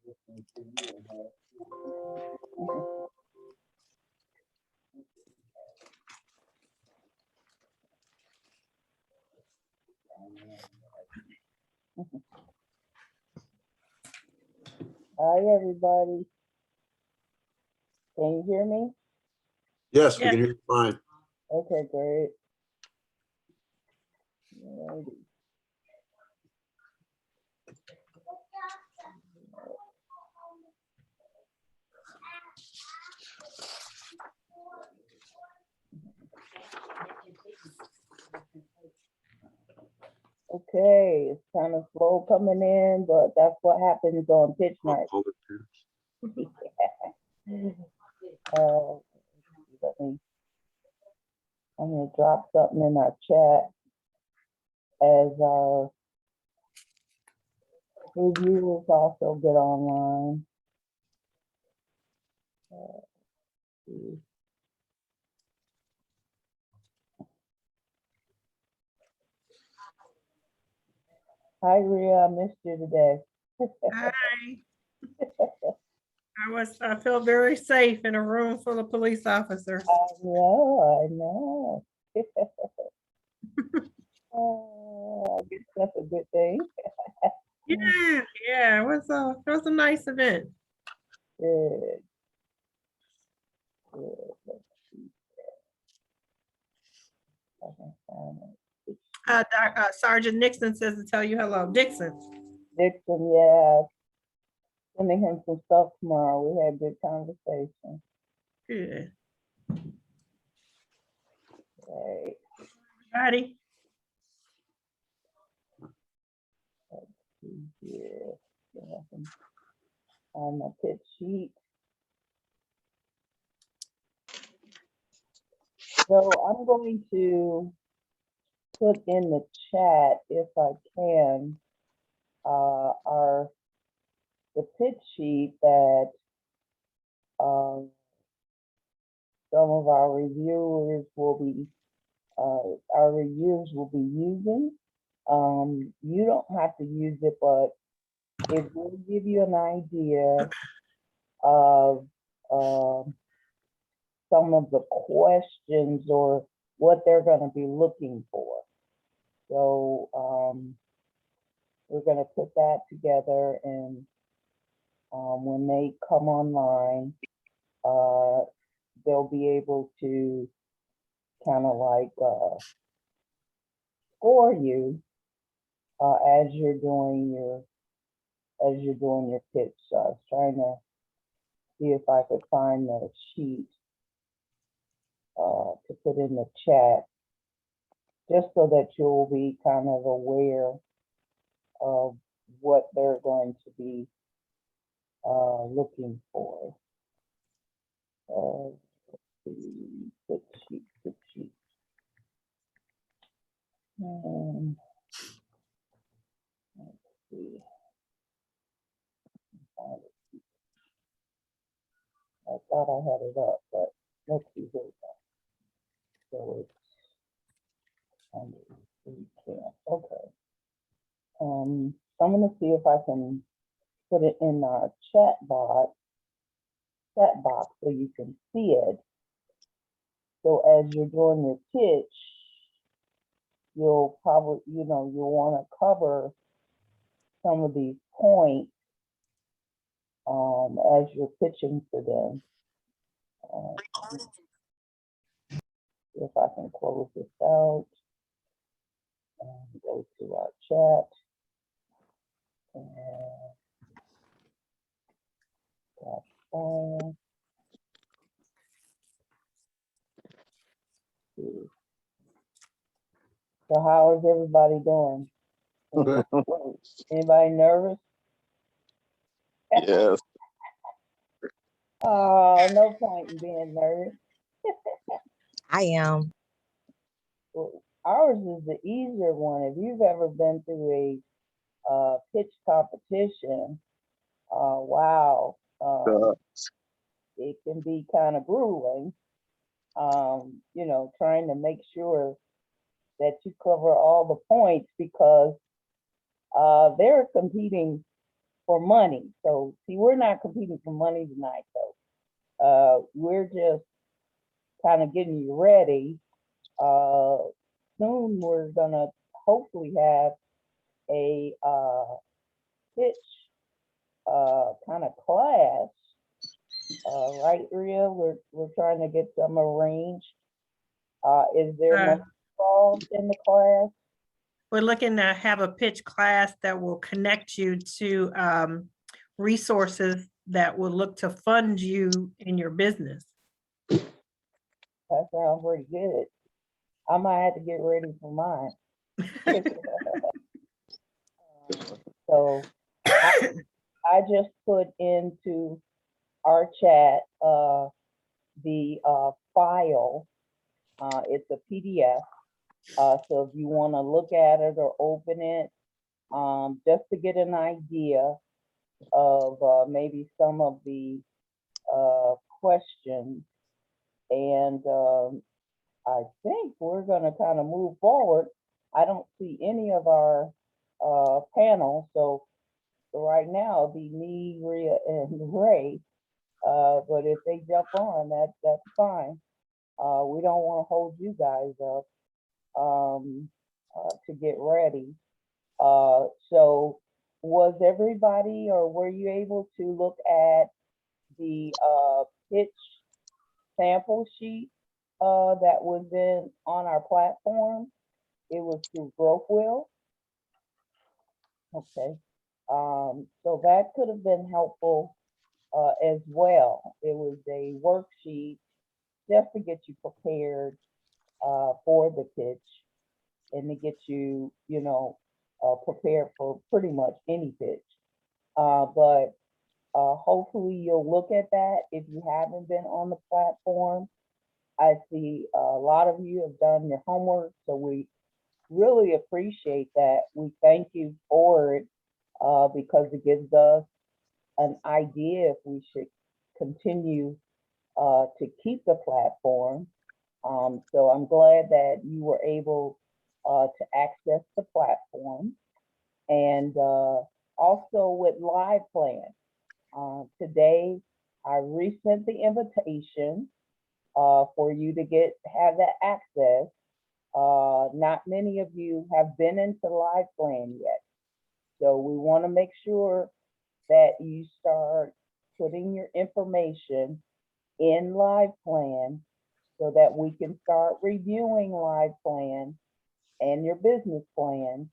Hi, everybody. Can you hear me? Yes, we can hear you fine. Okay, great. Alrighty. Okay, it's kind of slow coming in, but that's what happens on pitch night. I'm gonna drop something in our chat as our reviewers also get online. Hi, Rhea, I missed you today. Hi. I feel very safe in a room full of police officers. I know. I guess that's a good thing. Yeah, it was a nice event. Good. Good. Let's see here. I can find it. Sergeant Nixon says to tell you hello. Dixon. Dixon, yeah. Sending him some stuff tomorrow. We had a good conversation. Good. Right. Everybody. Let's see here. See if I can find my pitch sheet. So I'm going to put in the chat, if I can, the pitch sheet that some of our reviewers will be, our reviewers will be using. You don't have to use it, but it will give you an idea of some of the questions or what they're going to be looking for. So we're going to put that together, and when they come online, they'll be able to kind of like score you as you're doing your pitch. So I was trying to see if I could find the sheet to put in the chat, just so that you'll be kind of aware of what they're going to be looking for. Pitch sheet. Let's see. I thought I had it up, but let's see here. So it's under Bootcamp. Okay. I'm gonna see if I can put it in our chat box so you can see it. So as you're doing your pitch, you'll probably, you'll want to cover some of these points as you're pitching to them. If I can close this out and go to our chat. And that's fine. So how is everybody doing? Anybody nervous? Yes. Oh, no point in being nervous. I am. Well, ours is the easier one. If you've ever been through a pitch competition, wow, it can be kind of grueling. Trying to make sure that you cover all the points, because they're competing for money. So see, we're not competing for money tonight, though. We're just kind of getting you ready. Soon we're gonna hopefully have a pitch kind of class, right, Rhea? We're trying to get some arranged. Is there money involved in the class? We're looking to have a pitch class that will connect you to resources that will look to fund you in your business. That sounds pretty good. I might have to get ready for mine. So I just put into our chat the file. It's a PDF. So if you want to look at it or open it, just to get an idea of maybe some of the questions. And I think we're going to kind of move forward. I don't see any of our panel. So right now it'll be me, Rhea, and Ray. But if they jump on, that's fine. We don't want to hold you guys up to get ready. So was everybody, or were you able to look at the pitch sample sheet that was on our platform? It was through Growth Wheel. Okay. So that could have been helpful as well. It was a worksheet just to get you prepared for the pitch and to get you, prepared for pretty much any pitch. But hopefully you'll look at that if you haven't been on the platform. I see a lot of you have done your homework, so we really appreciate that. We thank you for it because it gives us an idea if we should continue to keep the platform. So I'm glad that you were able to access the platform. And also with Live Plan, today I resent the invitation for you to have that access. Not many of you have been into Live Plan yet. So we want to make sure that you start putting your information in Live Plan so that we can start reviewing Live Plan and your business plan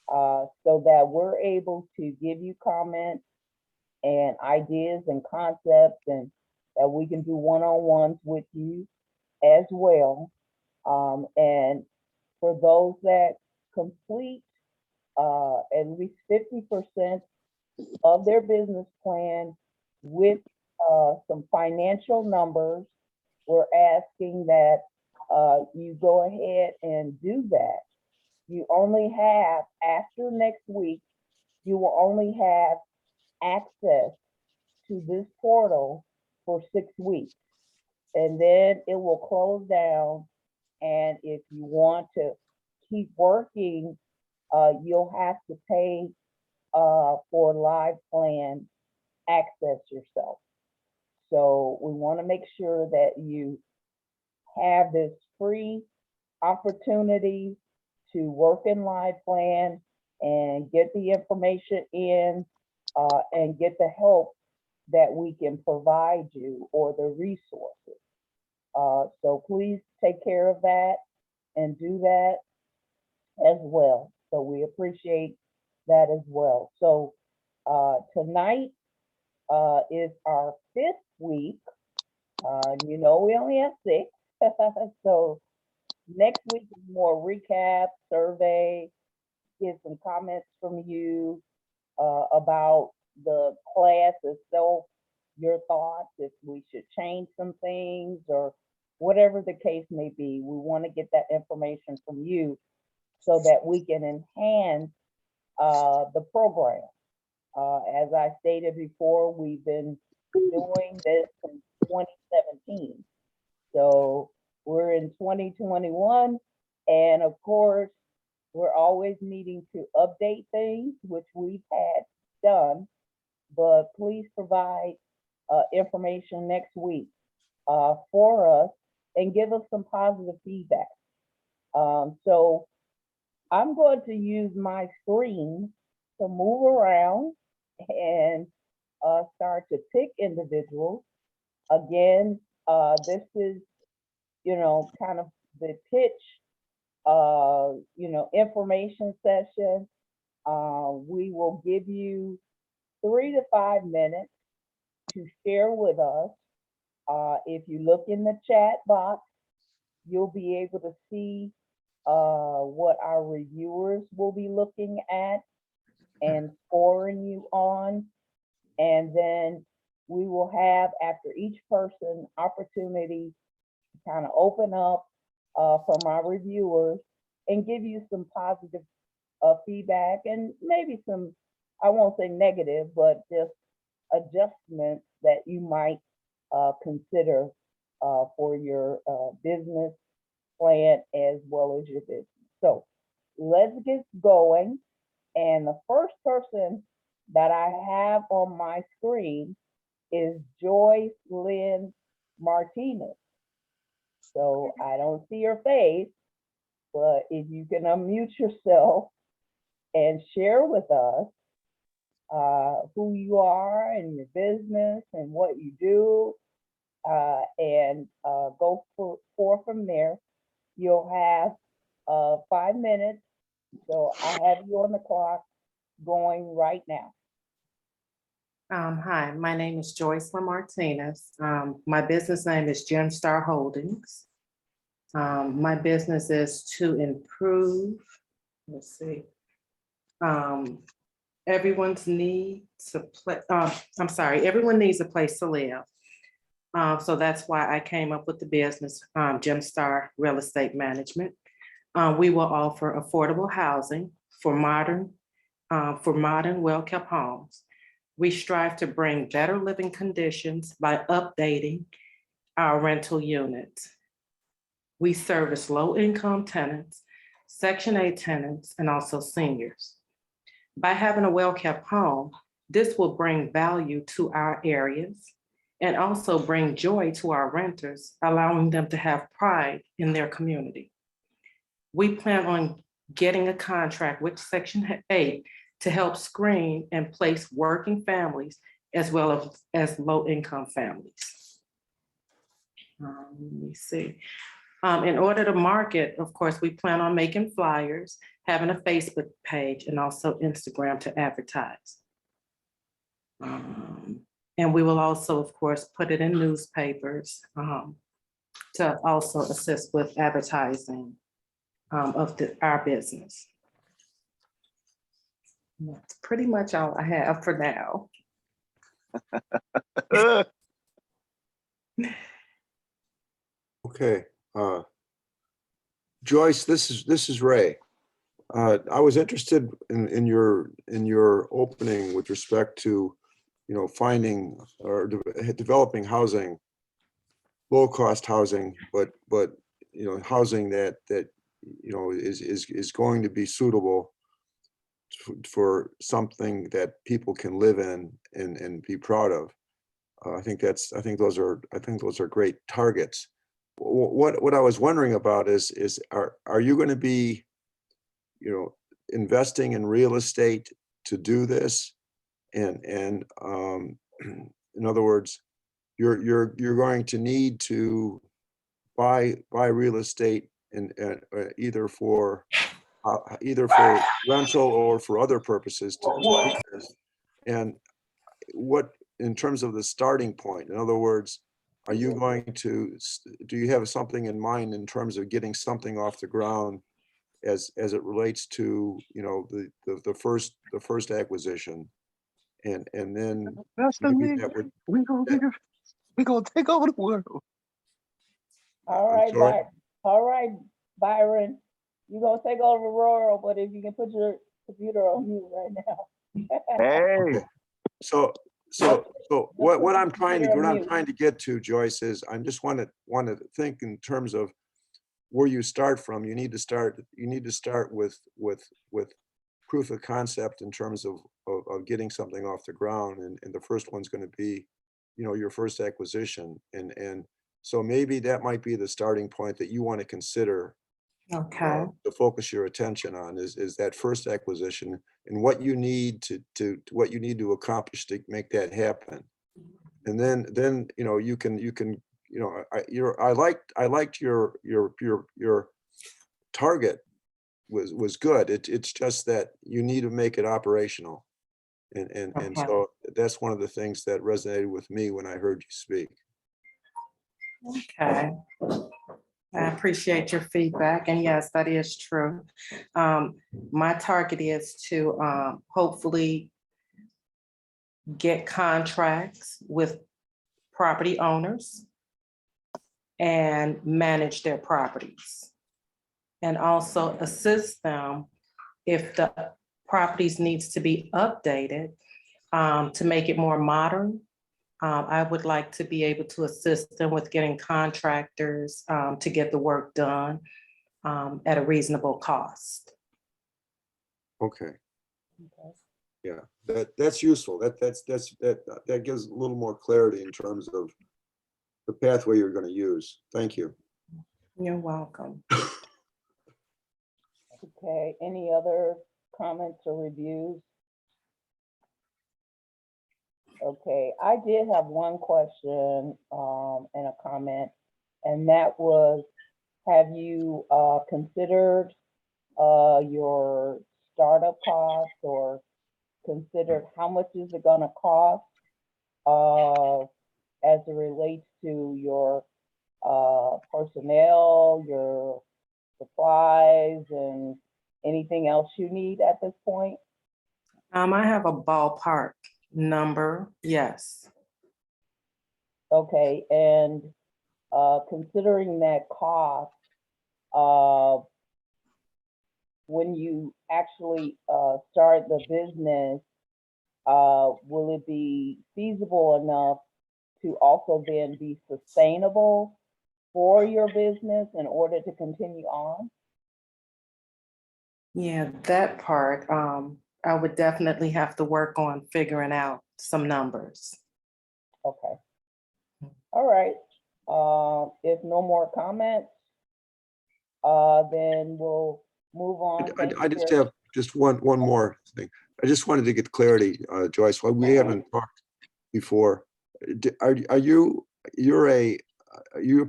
so that we're able to give you comments and ideas and concepts, and that we can do one-on-ones with you as well. And for those that complete at least 50% of their business plan with some financial numbers, we're asking that you go ahead and do that. You only have, after next week, you will only have access to this portal for 6 weeks. And then it will close down. And if you want to keep working, you'll have to pay for Live Plan access yourself. So we want to make sure that you have this free opportunity to work in Live Plan and get the information in and get the help that we can provide you or the resources. So please take care of that and do that as well. So we appreciate that as well. So tonight is our 5th week. We only have 6. So next week is more recap, survey, get some comments from you about the class itself, your thoughts, if we should change some things or whatever the case may be. We want to get that information from you so that we can enhance the program. As I stated before, we've been doing this since 2017. So we're in 2021, and of course, we're always needing to update things, which we've had done, but please provide information next week for us and give us some positive feedback. So I'm going to use my screen to move around and start to pick individuals. Again, this is, kind of the pitch, information session. We will give you 3 to 5 minutes to share with us. If you look in the chat box, you'll be able to see what our reviewers will be looking at and scoring you on. And then we will have, after each person, opportunity to kind of open up from our reviewers and give you some positive feedback and maybe some, I won't say negative, but just adjustments that you might consider for your business plan as well as your business. So let's get going. And the first person that I have on my screen is Joyce Lynn Martinez. So I don't see her face, but if you can unmute yourself and share with us who you are and your business and what you do, and go forth from there. You'll have 5 minutes. So I have you on the clock going right now. Hi, my name is Joyce Martinez. My business name is Gemstar Holdings. My business is to improve, let's see, everyone's need to play, everyone needs a place to live. So that's why I came up with the business, Gemstar Real Estate Management. We will offer affordable housing for modern, well-kept homes. We strive to bring better living conditions by updating our rental units. We service low-income tenants, Section 8 tenants, and also seniors. By having a well-kept home, this will bring value to our areas and also bring joy to our renters, allowing them to have pride in their community. We plan on getting a contract with Section 8 to help screen and place working families as well as low-income families. Let me see. In order to market, of course, we plan on making flyers, having a Facebook page, and also Instagram to advertise. And we will also, of course, put it in newspapers to also assist with advertising of our business. That's pretty much all I have for now. Okay. Joyce, this is Ray. I was interested in your opening with respect to, finding or developing housing, low-cost housing, but housing that is going to be suitable for something that people can live in and be proud of. I think those are great targets. What I was wondering about is are you going to be, investing in real estate to do this? And in other words, you're going to need to buy real estate and either for rental or for other purposes to do this. And what, in terms of the starting point, in other words, are you going to, do you have something in mind in terms of getting something off the ground as it relates to, the first acquisition? And then That's the maybe name. that would, We gonna take over the world. All right, sorry? Byron, you're gonna take over the world, but if you can put your computer on mute right now. Hey, okay. So what I'm trying to get to, Joyce, is I just want to think in terms of where you start from. You need to start with proof of concept in terms of of getting something off the ground, and the first one's going to be, your first acquisition, and so maybe that might be the starting point that you want to consider Okay, to focus your attention on is that first acquisition and what you need to accomplish to make that happen. And then you can I liked your target was good. It's just that you need to make it operational. And Okay. so that's one of the things that resonated with me when I heard you speak. okay. I appreciate your feedback, and yes, that is true. My target is to hopefully get contracts with property owners and manage their properties. And also assist them if the properties needs to be updated to make it more modern. I would like to be able to assist them with getting contractors to get the work done at a reasonable cost. Okay. Okay. Yeah, that's useful. That gives a little more clarity in terms of the pathway you're going to use. Thank you. You're welcome. Okay, any other comments or reviews? Okay, I did have one question and a comment, and that was, have you considered your startup costs, or considered how much is it gonna cost as it relates to your personnel, your supplies, and anything else you need at this point? I have a ballpark number, yes. Okay, and considering that cost, when you actually start the business, will it be feasible enough to also then be sustainable for your business in order to continue on? Yeah, that part, I would definitely have to work on figuring out some numbers. Okay. All right. If no more comments, then we'll move on. Thank I you just very- have just one more thing. I just wanted to get clarity, Joyce, while we haven't talked before. Are you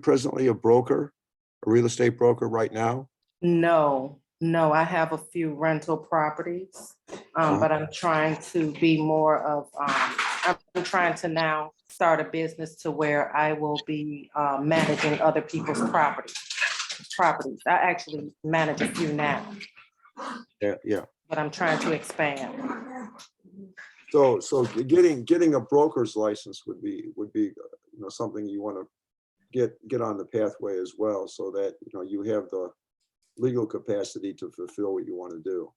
presently a broker, a real estate broker right now? No, I have a few rental properties, but I'm trying to be more of, I'm trying to now start a business to where I will be managing other people's properties. I actually manage a few now, Yeah. but I'm trying to expand. So getting a broker's license would be something you want to get on the pathway as well, so that you have the legal capacity to fulfill what you want to do.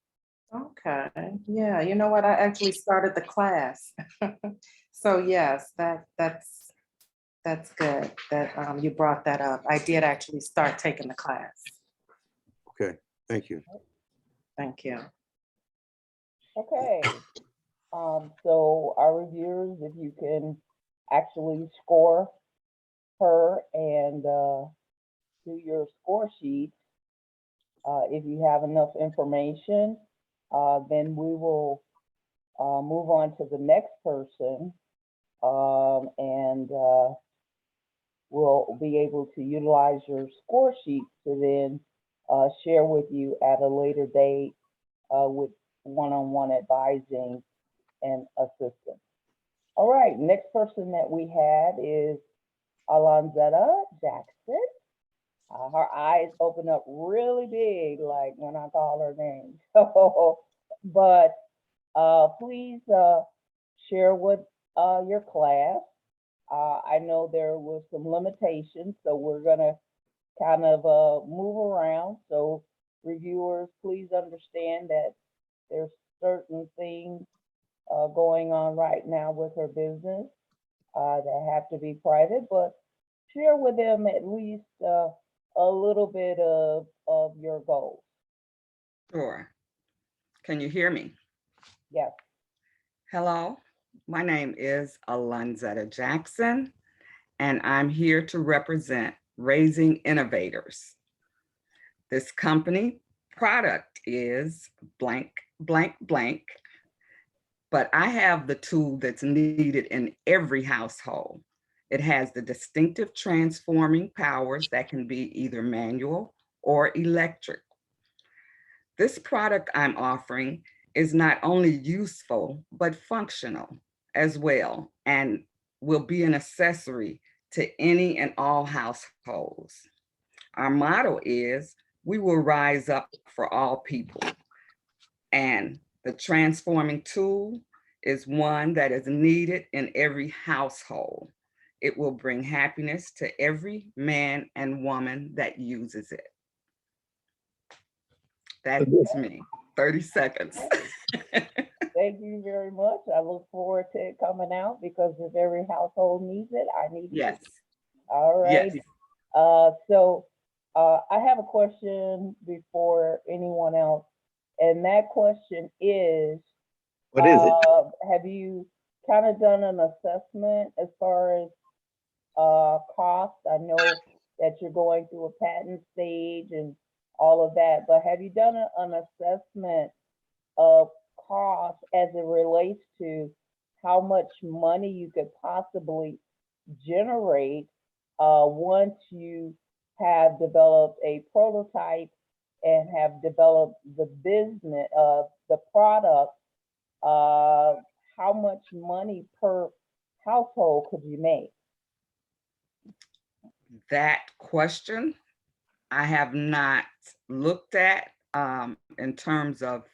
Okay, yeah, you know what? I actually started the class. So yes, that's good that you brought that up. I did actually start taking the class. Okay, thank you. Thank you. Okay. So our reviewers, if you can actually score her and do your score sheet, if you have enough information, then we will move on to the next person, and we'll be able to utilize your score sheet to then share with you at a later date with one-on-one advising and assistance. All right, next person that we had is Alainzetta Jackson. Her eyes open up really big, like when I call her name. But please share with your class. I know there was some limitations, so we're gonna kind of move around. So reviewers, please understand that there's certain things going on right now with her business that have to be private, but share with them at least a little bit of your goals. Sure. Can you hear me? Yes. Hello, my name is Alainzetta Jackson, and I'm here to represent Raising Innovators. This company product is blank, blank, blank, but I have the tool that's needed in every household. It has the distinctive transforming powers that can be either manual or electric. This product I'm offering is not only useful, but functional as well, and will be an accessory to any and all households. Our motto is, we will rise up for all people. And the transforming tool is one that is needed in every household. It will bring happiness to every man and woman that uses it. That's me, 30 seconds. Thank you very much. I look forward to it coming out because if every household needs it, I need it. Yes, All right. yes. I have a question before anyone else, and that question is, What is it? have you kind of done an assessment as far as cost? I know that you're going through a patent stage and all of that, but have you done an assessment of cost as it relates to how much money you could possibly generate once you have developed a prototype and have developed the business, the product? How much money per household could you make? That question I have not looked at in terms of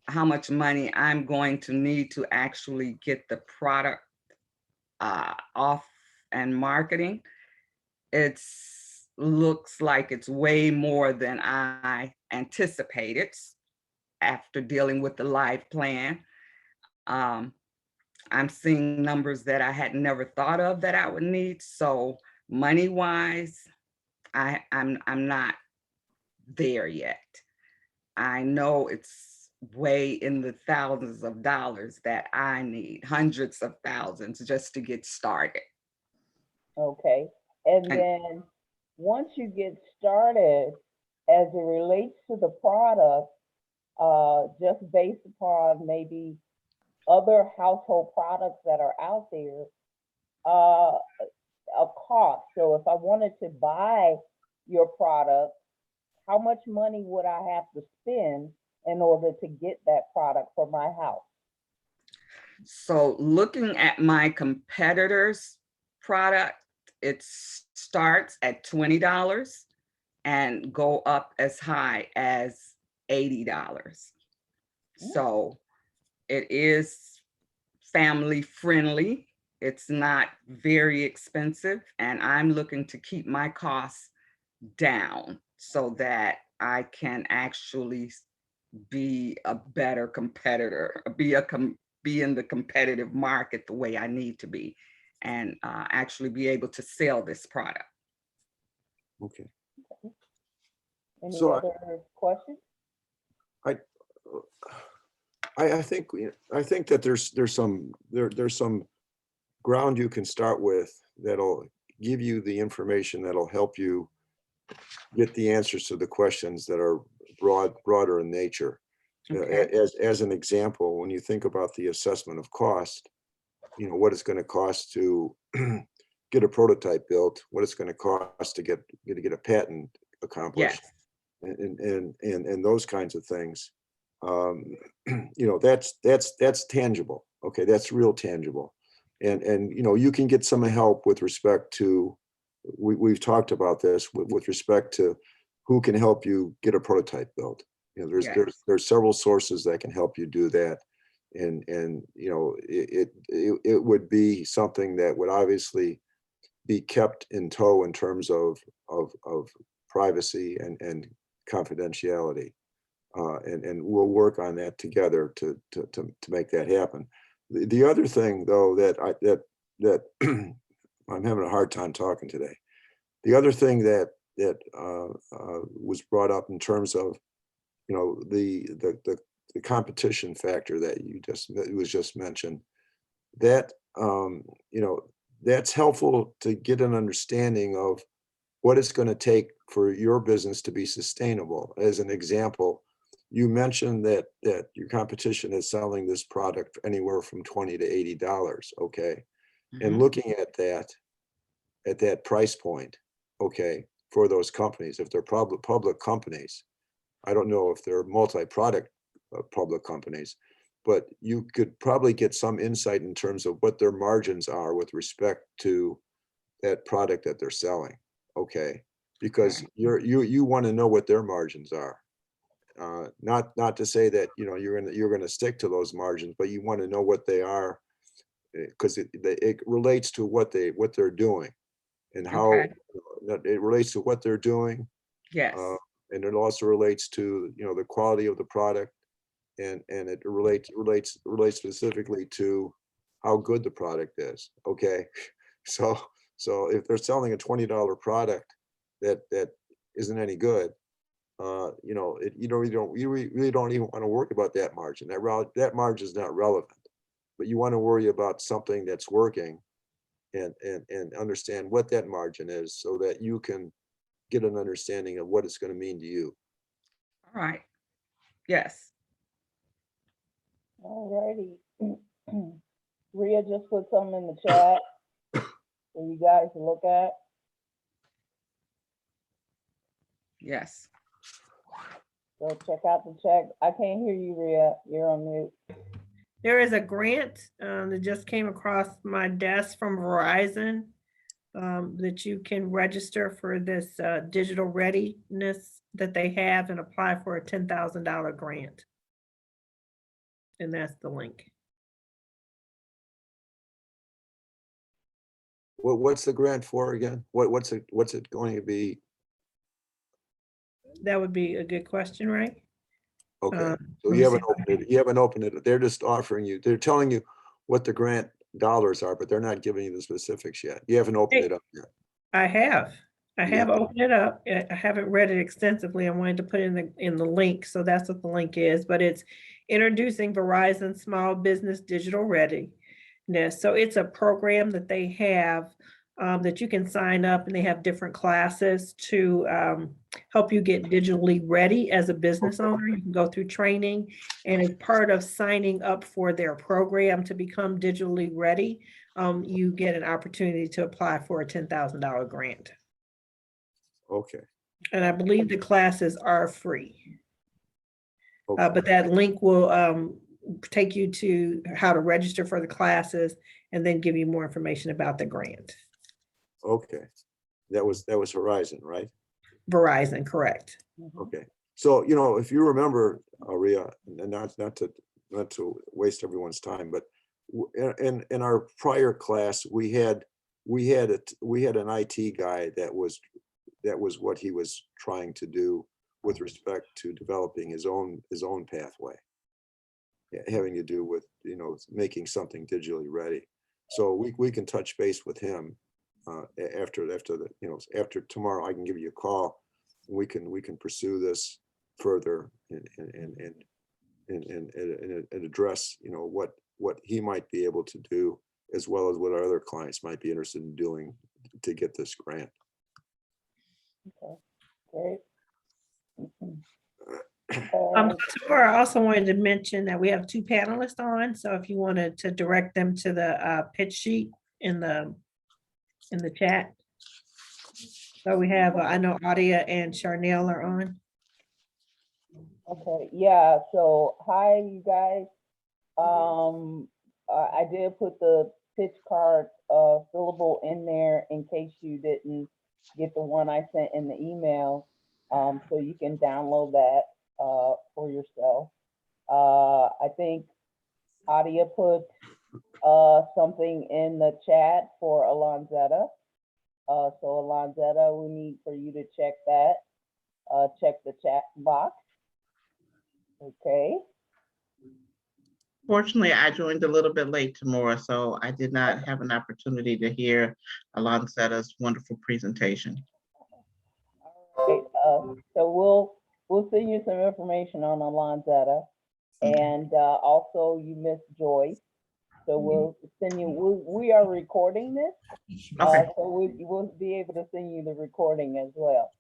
how much money I'm going to need to actually get the product off and marketing. It looks like it's way more than I anticipated after dealing with the live plan. I'm seeing numbers that I had never thought of that I would need. So money-wise, I'm not there yet. I know it's way in the thousands of dollars that I need, hundreds of thousands just to get started. Okay, and then once you get started, as it relates to the product, just based upon maybe other household products that are out there, a cost. So if I wanted to buy your product, how much money would I have to spend in order to get that product for my house? So looking at my competitor's product, it starts at $20 and go up as high as $80. So it is family friendly. It's not very expensive, and I'm looking to keep my costs down so that I can actually be a better competitor, be in the competitive market the way I need to be, and actually be able to sell this product. Okay. Any So other questions? I think that there's some ground you can start with that'll give you the information that'll help you get the answers to the questions that are broader in nature. Okay. As an example, when you think about the assessment of cost, what it's going to cost to get a prototype built, what it's going to cost to get a patent accomplished, Yes. and those kinds of things. That's tangible. Okay, that's real tangible. And you can get some help with respect to, we've talked about this with respect to who can help you get a prototype built. There's several sources that can help you do that. And it would be something that would obviously be kept in tow in terms of privacy and confidentiality. And we'll work on that together to make that happen. The other thing, though, that I'm having a hard time talking today. The other thing that was brought up in terms of the the competition factor that that was just mentioned, that, you know, that's helpful to get an understanding of what it's going to take for your business to be sustainable. As an example, you mentioned that your competition is selling this product anywhere from $20 to $80, okay? And looking at that price point, okay, for those companies, if they're public companies, I don't know if they're multi-product public companies, but you could probably get some insight in terms of what their margins are with respect to that product that they're selling, okay? Because you want to know what their margins are. Not to say that, you know, you're gonna stick to those margins, but you want to know what they are, because it relates to what they're doing and how Okay. it relates to what they're doing. Yes. And it also relates to, you know, the quality of the product, and it relates specifically to how good the product is. Okay. So if they're selling a $20 product that isn't any good, you know, you really don't even want to worry about that margin. That margin is not relevant, but you want to worry about something that's working and understand what that margin is so that you can get an understanding of what it's going to mean to you. All right. Yes. All righty. Rhea just put something in the chat for you guys to look at. Yes. So check out the check. I can't hear you, Rhea. You're on mute. There is a grant that just came across my desk from Verizon that you can register for this digital readiness that they have and apply for a $10,000 grant. And that's the link. What's the grant for again? What's it going to be? That would be a good question, right? Okay, so let you me haven't see if I opened it. You haven't opened it. They're just offering you. They're telling you what the grant dollars are, but they're not giving you the specifics yet. You haven't opened it up yet. I have Yeah. opened it up. I haven't read it extensively. I wanted to put in the link, so that's what the link is. But it's introducing Verizon Small Business Digital Readiness. So it's a program that they have that you can sign up, and they have different classes to help you get digitally ready as a business owner. You can go through training, and as part of signing up for their program to become digitally ready, you get an opportunity to apply for a $10,000 grant. Okay. And I believe the classes are free. Okay. But that link will take you to how to register for the classes and then give you more information about the grant. Okay. That was Horizon, right? Verizon, correct. Okay. So, you know, if you remember, Rhea, and not to waste everyone's time, but in our prior class, we had an IT guy that was what he was trying to do with respect to developing his own pathway, having to do with, you know, making something digitally ready. So we can touch base with him after the, you know, after tomorrow. I can give you a call. We can pursue this further and address, you know, what he might be able to do, as well as what our other clients might be interested in doing to get this grant. Okay, great. Tomorrow, I also wanted to mention that we have 2 panelists on. So if you wanted to direct them to the pitch sheet in the chat. So we have, I know Adia and Charnel are on. Okay, yeah, so hi, you guys. I did put the pitch card fillable in there in case you didn't get the one I sent in the email. So you can download that for yourself. I think Adia put something in the chat for Alainzetta. So Alainzetta, we need for you to check that. Check the chat box. Okay. Fortunately, I joined a little bit late tomorrow, so I did not have an opportunity to hear Alainzetta's wonderful presentation. All right. So we'll send you some information on Alainzetta. And also you missed Joyce. So we'll send you, we are recording this. Okay. So we'll be able to send you the recording as well.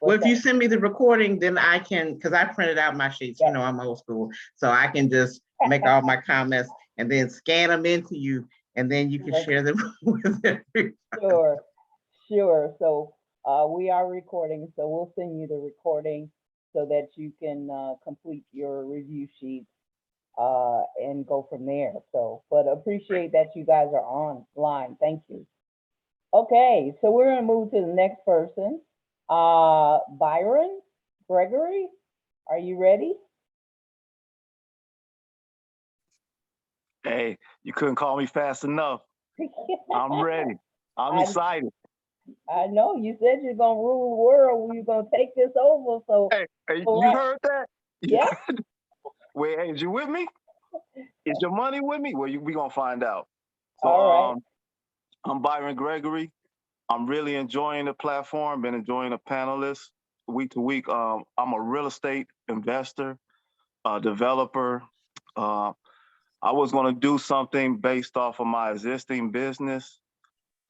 Well, if you that- send me the recording, then I can, because I printed out my sheets, you know, I'm old school. So I can just make all my comments and then scan them into you, and then you can share them with everyone. Sure. So we are recording, so we'll send you the recording so that you can complete your review sheet and go from there. So, but appreciate that you guys are online. Thank you. Okay, so we're gonna move to the next person. Byron Gregory, are you ready? Hey, you couldn't call me fast enough. I'm ready. I'm excited. I know you said you're gonna rule the world. You're gonna take this over. So Hey, you Alright. heard that? yeah, Wait, hey, is you with me? Is your money with me? Well, we gonna find out. So, all right. I'm Byron Gregory. I'm really enjoying the platform, been enjoying the panelists week to week. I'm a real estate investor, developer. I was going to do something based off of my existing business,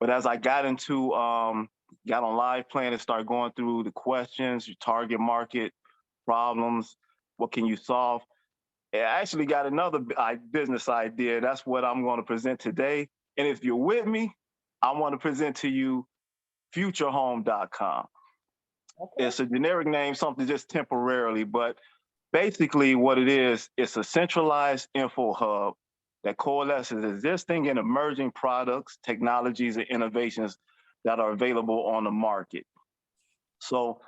but as I got into, got on Live Plan and started going through the questions, your target market, problems, what can you solve? I actually got another business idea. That's what I'm going to present today. And if you're with me, I want to present to you futurehome.com. Okay. It's a generic name, something just temporarily, but basically what it is, it's a centralized info hub that coalesces existing and emerging products, technologies, and innovations that are available on the market. So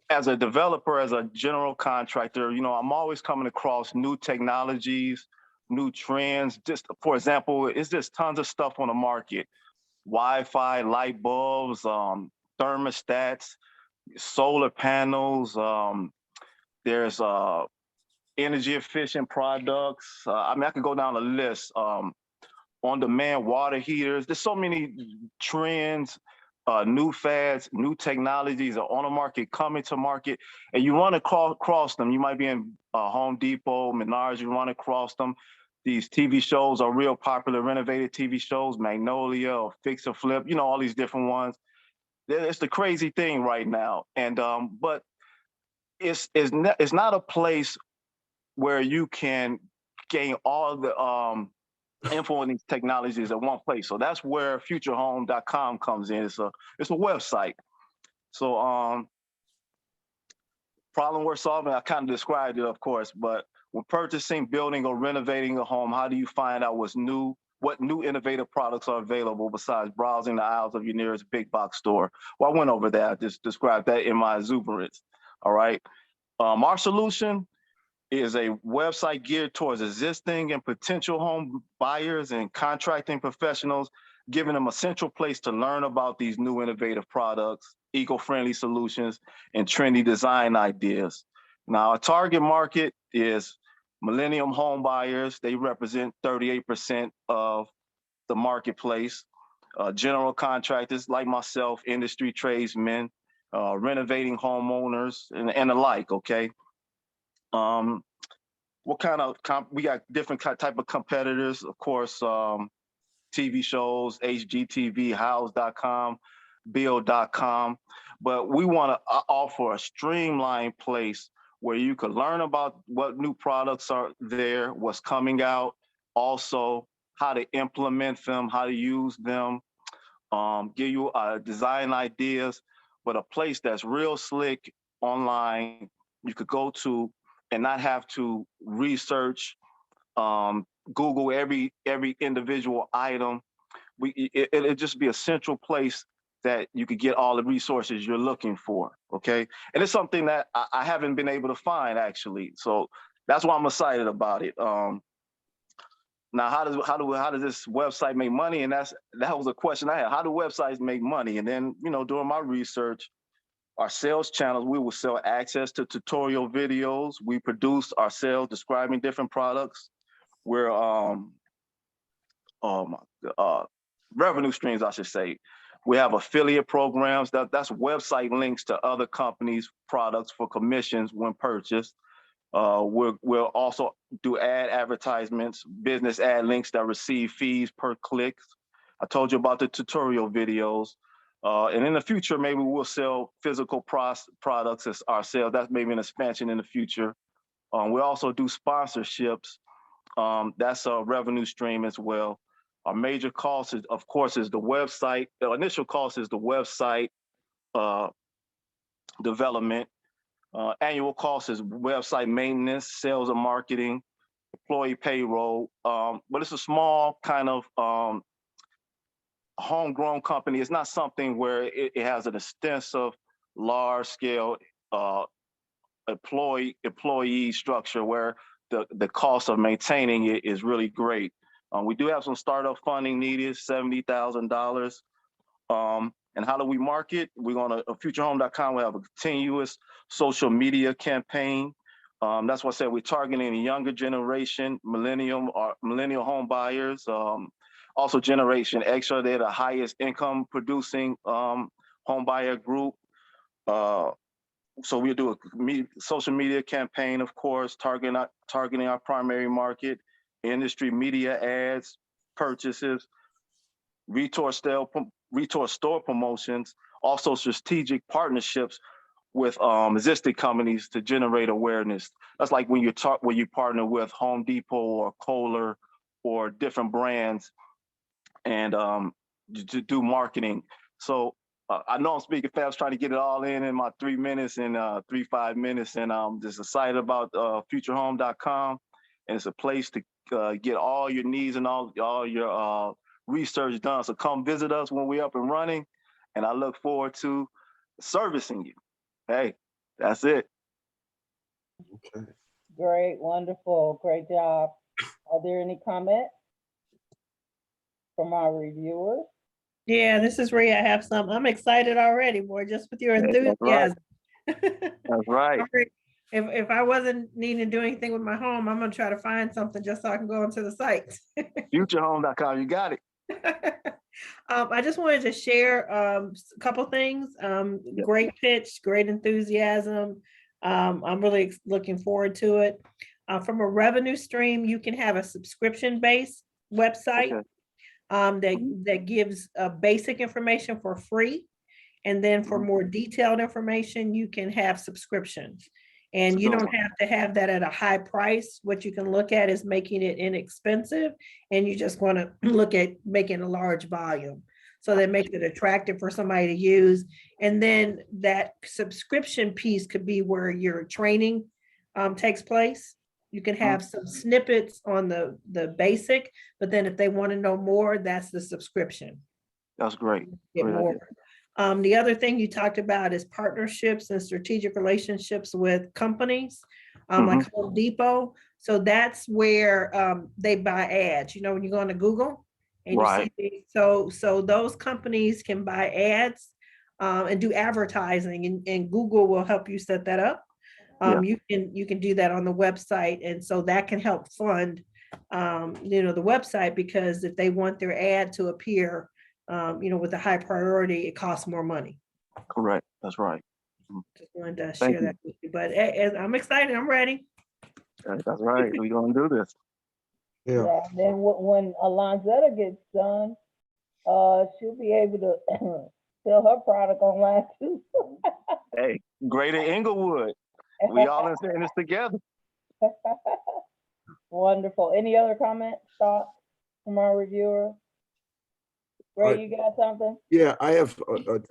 as a developer, as a general contractor, you know, I'm always coming across new technologies, new trends. Just for example, it's just tons of stuff on the market. Wi-Fi, light bulbs, thermostats, solar panels. There's energy efficient products. I mean, I could go down the list. On-demand water heaters. There's so many trends, new fads, new technologies are on the market, coming to market, and you run across them. You might be in Home Depot, Menards, you run across them. These TV shows are real popular, renovated TV shows, Magnolia or Fix or Flip, you know, all these different ones. It's the crazy thing right now. And but it's not a place where you can gain all the info on these technologies at one place. So that's where futurehome.com comes in. It's a website. So problem we're solving, I kind of described it, of course, but when purchasing, building, or renovating a home, how do you find out what new innovative products are available besides browsing the aisles of your nearest big box store? Well, I went over that. I just described that in my exuberance. All right. Our solution is a website geared towards existing and potential home buyers and contracting professionals, giving them a central place to learn about these new innovative products, eco-friendly solutions, and trendy design ideas. Now, our target market is millennium home buyers. They represent 38% of the marketplace. General contractors like myself, industry tradesmen, renovating homeowners, and the like, okay? What kind of we got different type of competitors, of course, TV shows, HGTV, house.com, build.com, but we want to offer a streamlined place where you could learn about what new products are there, what's coming out, also how to implement them, how to use them, give you design ideas, but a place that's real slick online you could go to and not have to research, Google every individual item. It'd just be a central place that you could get all the resources you're looking for, okay? And it's something that I haven't been able to find, actually. So that's why I'm excited about it. Now, how does this website make money? And that was a question I had. How do websites make money? And then, you know, during my research, our sales channels, we will sell access to tutorial videos. We produce ourselves describing different products. We're revenue streams, I should say. We have affiliate programs. That's website links to other companies' products for commissions when purchased. We'll also do ad advertisements, business ad links that receive fees per click. I told you about the tutorial videos. And in the future, maybe we'll sell physical products as ourselves. That's maybe an expansion in the future. We also do sponsorships. That's a revenue stream as well. Our major cost is, of course, is the website. The initial cost is the website development. Annual cost is website maintenance, sales and marketing, employee payroll. But it's a small kind of homegrown company. It's not something where it has an extensive, large scale employee structure where the cost of maintaining it is really great. We do have some startup funding needed, $70,000. And how do we market? We're going to futurehome.com. We have a continuous social media campaign. That's why I said we're targeting the younger generation, millennial home buyers. Also Generation X, they're the highest income producing home buyer group. So we'll do a social media campaign, of course, targeting our primary market, industry media ads, purchases, retail store promotions, also strategic partnerships with existing companies to generate awareness. That's like when you partner with Home Depot or Kohler or different brands and to do marketing. So I know I'm speaking fast, trying to get it all in my 3 minutes and 5 minutes, and I'm just excited about futurehome.com. And it's a place to get all your needs and all your research done. So come visit us when we're up and running, and I look forward to servicing you. Hey, that's it. Okay. Great, wonderful, great job. Are there any comments from our reviewers? Yeah, this is Rhea. I have some. I'm excited already, boy, just with your enthusiasm. That's right. If I wasn't needing to do anything with my home, I'm gonna try to find something just so I can go onto the site. Futurehome.com, you got it. I just wanted to share a couple things. Great pitch, great enthusiasm. I'm really looking forward to it. From a revenue stream, you can have a subscription-based website. Okay. That gives basic information for free. And then for more detailed information, you can have subscriptions. And you don't have to have that at a high price. What you can look at is making it inexpensive, and you just want to look at making a large volume. So that makes it attractive for somebody to use. And then that subscription piece could be where your training takes place. You can have some snippets on the basic, but then if they want to know more, that's the subscription. That's great. Get Great more. idea. The other thing you talked about is partnerships and strategic relationships with companies like Home Depot. So that's where they buy ads. You know, when you go into Google and you see, so those companies can buy ads and do advertising, and Google will help you set that up. You can do that on the website, and so that can help fund the website, because if they want their ad to appear with a high priority, it costs more money. Correct. That's right. Just wanted to share that with you, but I'm excited. I'm ready. That's right. We're gonna do this. Yeah. And then when Alainzetta gets done, she'll be able to sell her product online too. Hey, Greater Englewood. We all in this together. Wonderful. Any other comments, thoughts from our reviewer? Ray, you got something? Yeah, I have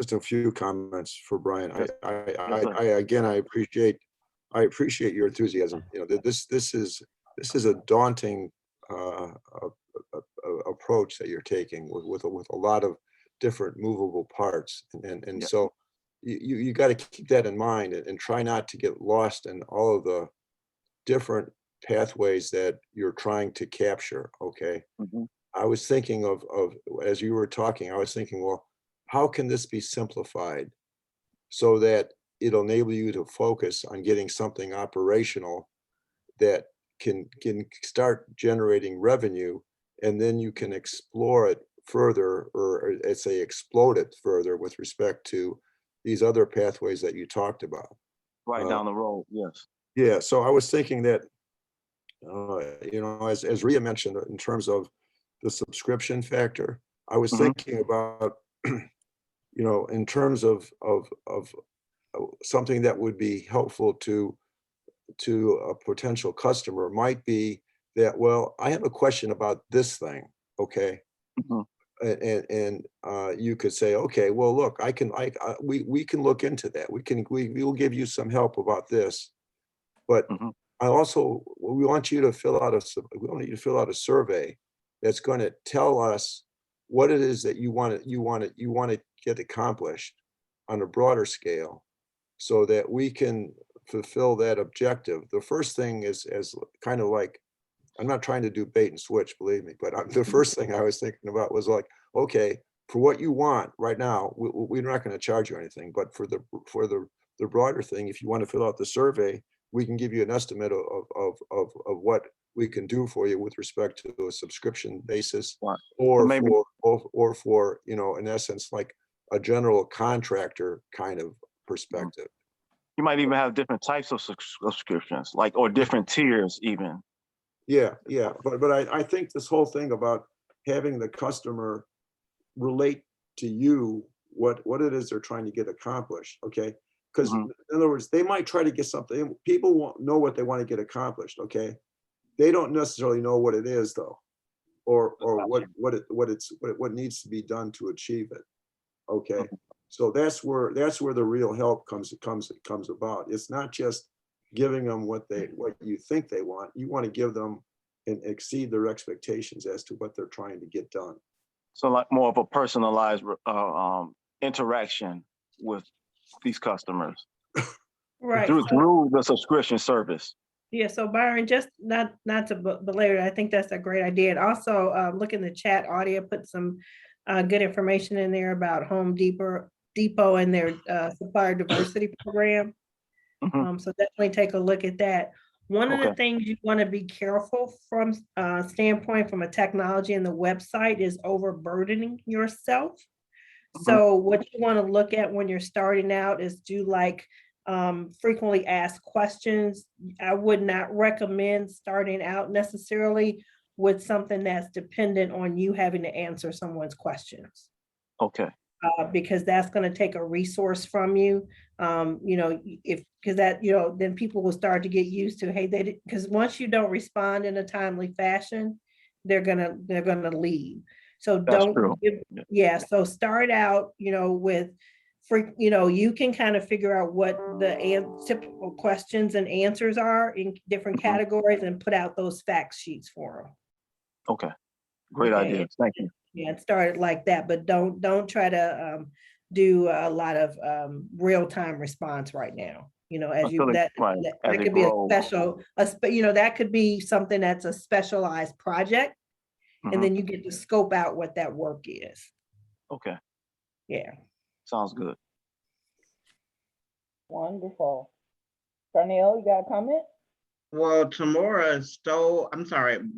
just a few comments for Brian. I appreciate your enthusiasm. You know, this is a daunting approach that you're taking with a lot of different movable parts, and so you got to keep that in mind and try not to get lost in all of the different pathways that you're trying to capture. Okay. I was thinking of as you were talking, I was thinking, well, how can this be simplified so that it'll enable you to focus on getting something operational that can start generating revenue, and then you can explore it further, or let's say explode it further with respect to these other pathways that you talked about. Right down the road, yes. Yeah, so I was thinking that, as Rhea mentioned, in terms of the subscription factor, I was thinking about, in terms of something that would be helpful to a potential customer might be that, well, I have a question about this thing, okay? Mhm. And you could say, okay, well, look, we can look into that. We will give you some help about this. But Mhm. we want you to fill out a survey that's going to tell us what it is that you want to get accomplished on a broader scale, so that we can fulfill that objective. The first thing is as kind of like, I'm not trying to do bait and switch, believe me, but the first thing I was thinking about was like, okay, for what you want right now, we're not going to charge you anything, but for the broader thing, if you want to fill out the survey, we can give you an estimate of what we can do for you with respect to a subscription basis, Right. or maybe- for, in essence, like a general contractor kind of perspective. You might even have different types of subscriptions, like, or different tiers even. Yeah, but I think this whole thing about having the customer relate to you what it is they're trying to get accomplished, okay? Because Mhm. in other words, they might try to get something. People won't know what they want to get accomplished, okay? They don't necessarily know what it is though, or what needs to be done to achieve it, okay? Mhm. So that's where the real help comes about. It's not just giving them what you think they want. You want to give them and exceed their expectations as to what they're trying to get done. So like more of a personalized interaction with these customers Right. through the subscription service. Yeah, so Byron, just not to belabor, I think that's a great idea. And also, look in the chat, Audia put some good information in there about Home Depot and their supplier diversity program. Mhm. So definitely take a look at that. One of the Okay. things you want to be careful from standpoint from a technology and the website is overburdening yourself. So what you want to look at when you're starting out is do like frequently asked questions. I would not recommend starting out necessarily with something that's dependent on you having to answer someone's questions. Okay. Because that's going to take a resource from you. Because that, then people will start to get used to, hey, because once you don't respond in a timely fashion, they're gonna leave. So That's true. So start out, with you can kind of figure out what the typical questions and answers are in different categories and put out those fact sheets for them. Okay. Great Okay. idea. Thank you. Yeah, it started like that, but don't try to do a lot of real-time response right now. As you that could be a special, that could be something that's a specialized project, and then you get to scope out what that work is. Okay. Yeah. Sounds good. Wonderful. Darnell, you got a comment? Well,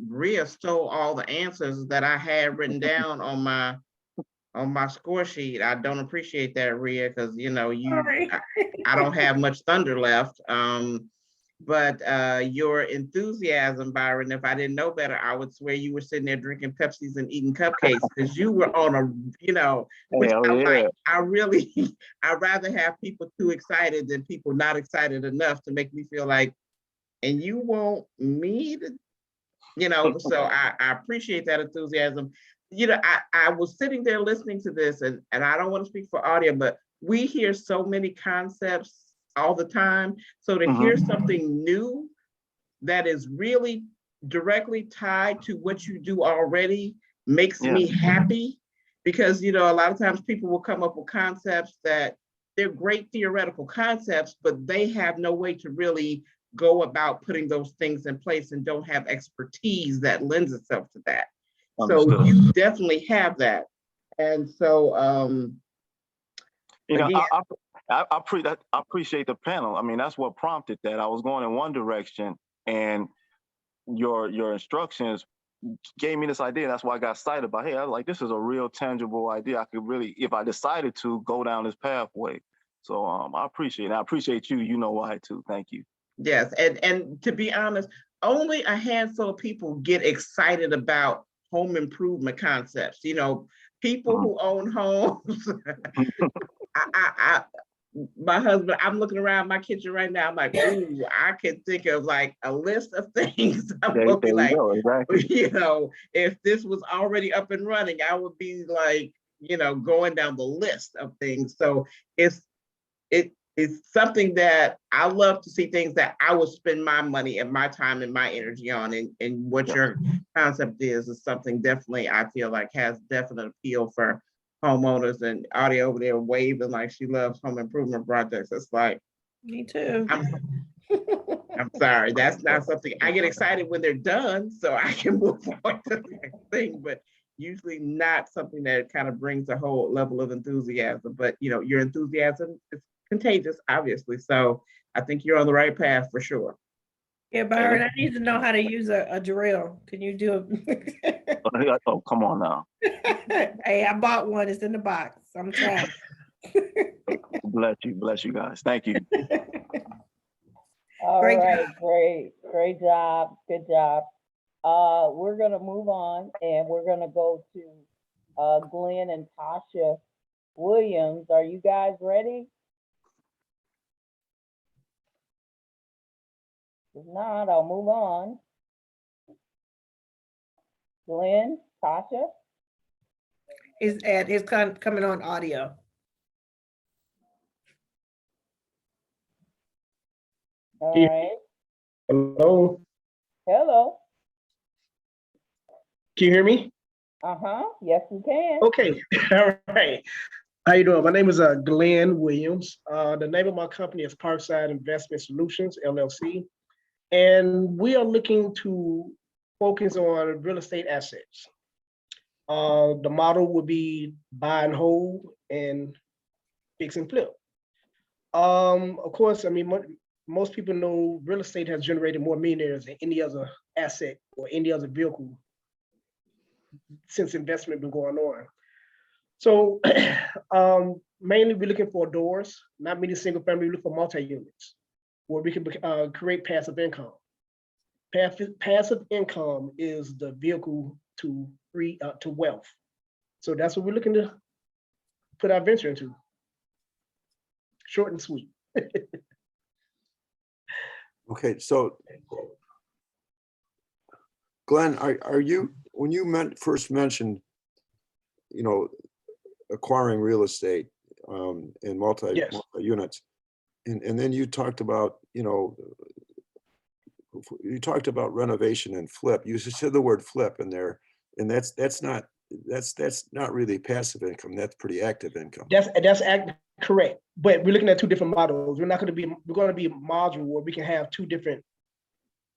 Rhea stole all the answers that I had written down on my score sheet. I don't appreciate that, Rhea, because I don't have much thunder left. But your enthusiasm, Byron, if I didn't know better, I would swear you were sitting there drinking Pepsis and eating cupcakes because you were on which like, I'd rather have people too excited than people not excited enough to make me feel like, and you want me to, so I appreciate that enthusiasm. I was sitting there listening to this and I don't want to speak for Audia, but we hear so many concepts all the time. So to hear something new that is really directly tied to what you do already makes me happy, because, a lot of times people will come up with concepts that they're great theoretical concepts, but they have no way to really go about putting those things in place and don't have expertise that lends itself to that. Understood. So you definitely have that. And so, I appreciate the panel. I mean, that's what prompted that. I was going in one direction and your instructions gave me this idea. That's why I got excited about, hey, I was like, this is a real tangible idea. I could really, if I decided to, go down this pathway. So I appreciate it. I appreciate you. You know why too. Thank you. Yes, and to be honest, only a handful of people get excited about home improvement concepts. You know, people who own homes. I my husband, I'm looking around my kitchen right now. I'm like, ooh, I can think of like a list of things. I'm There, gonna be there you like, go, exactly. you know, if this was already up and running, I would be like, you know, going down the list of things. So it's something that I love to see, things that I would spend my money and my time and my energy on. And what Yeah. your concept is something definitely I feel like has definite appeal for homeowners. And Audie over there waving like she loves home improvement projects. It's like, Me too. I'm sorry, that's not something I get excited when they're done, so I can move on to the next thing, but usually not something that kind of brings a whole level of enthusiasm. But you know, your enthusiasm is contagious, obviously. So I think you're on the right path for sure. Yeah, Byron, I need to know how to use a drill. Can you do it? Oh, come on now. Hey, I bought one. It's in the box. I'm trying. Bless you guys. Thank you. All Great right, great job, good job. We're gonna move on and we're gonna go to Glenn and Tasha Williams. Are you guys ready? If not, I'll move on. Glenn, Tasha? It's coming on audio. All Yeah. right. Hello, Hello. can you hear me? Yes, we can. Okay, all right. How you doing? My name is Glenn Williams. The name of my company is Parkside Investment Solutions, LLC. And we are looking to focus on real estate assets. The model would be buy and hold and fix and flip. Of course, I mean, most people know real estate has generated more millionaires than any other asset or any other vehicle since investment been going on. So mainly we're looking for doors, not many single family, we look for multi-units where we can create passive income. Passive income is the vehicle to to wealth. So that's what we're looking to put our venture into. Short and sweet. Okay, so Glenn, are you, when you first mentioned, you know, acquiring real estate in Yes. multi-units, and then you talked about, you know, you talked about renovation and flip. You said the word flip in there, and that's not really passive income. That's pretty active income. That's correct. But we're looking at two different models. We're going to be a module where we can have two different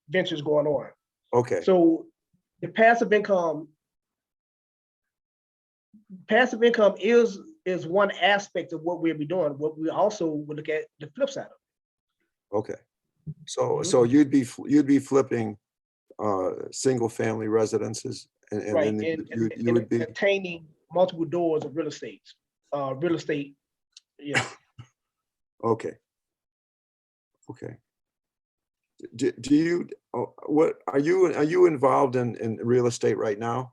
ventures going on. Okay. So the passive income is one aspect of what we'll be doing. What we also will look at the flip side of it. Okay. So you'd be flipping single family residences, and Right, then you would be attaining multiple doors of real estate. Yeah. okay. Okay. Do you, what are you involved in real estate right now?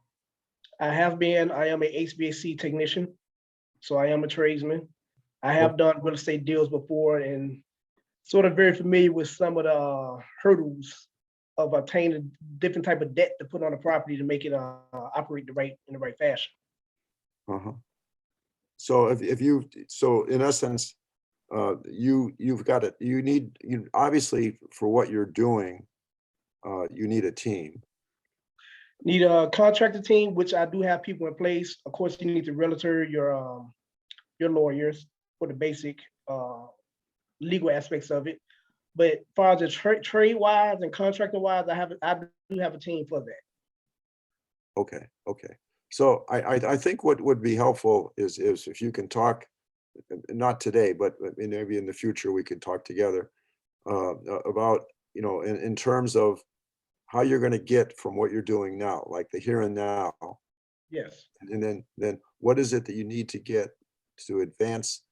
I have been. I am a HVAC technician, so I am a tradesman. I have done real estate deals before and sort of very familiar with some of the hurdles of obtaining different type of debt to put on a property to make it operate in the right fashion. Uh-huh. So if you, so in essence, you've got it. You obviously, for what you're doing, you need a team. Need a contractor team, which I do have people in place. Of course, you need the realtor, your lawyers for the basic legal aspects of it. But as far as the trade wise and contractor wise, I do have a team for that. Okay. Okay. So I think what would be helpful is if you can talk, not today, but maybe in the future we could talk together about, you know, in terms of how you're going to get from what you're doing now, like the here and now. Yes. And then what is it that you need to get to advance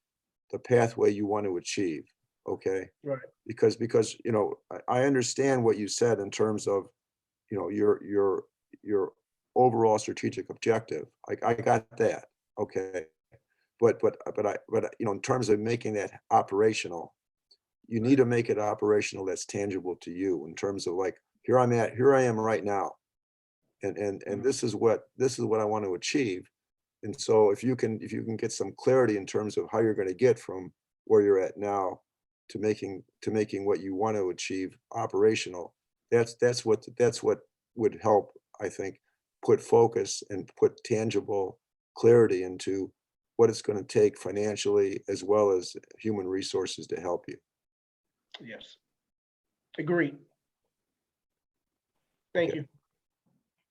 the pathway you want to achieve? okay? Right. Because, you know, I understand what you said in terms of, you know, your overall strategic objective. I got that, okay? But, you know, in terms of making that operational, you need to make it operational that's tangible to you in terms of like, here I am right now. And this is what I want to achieve. And so if you can get some clarity in terms of how you're going to get from where you're at now to making what you want to achieve operational, that's what would help, I think, put focus and put tangible clarity into what it's going to take financially as well as human resources to help you. Yes. Agreed. Thank Okay. you.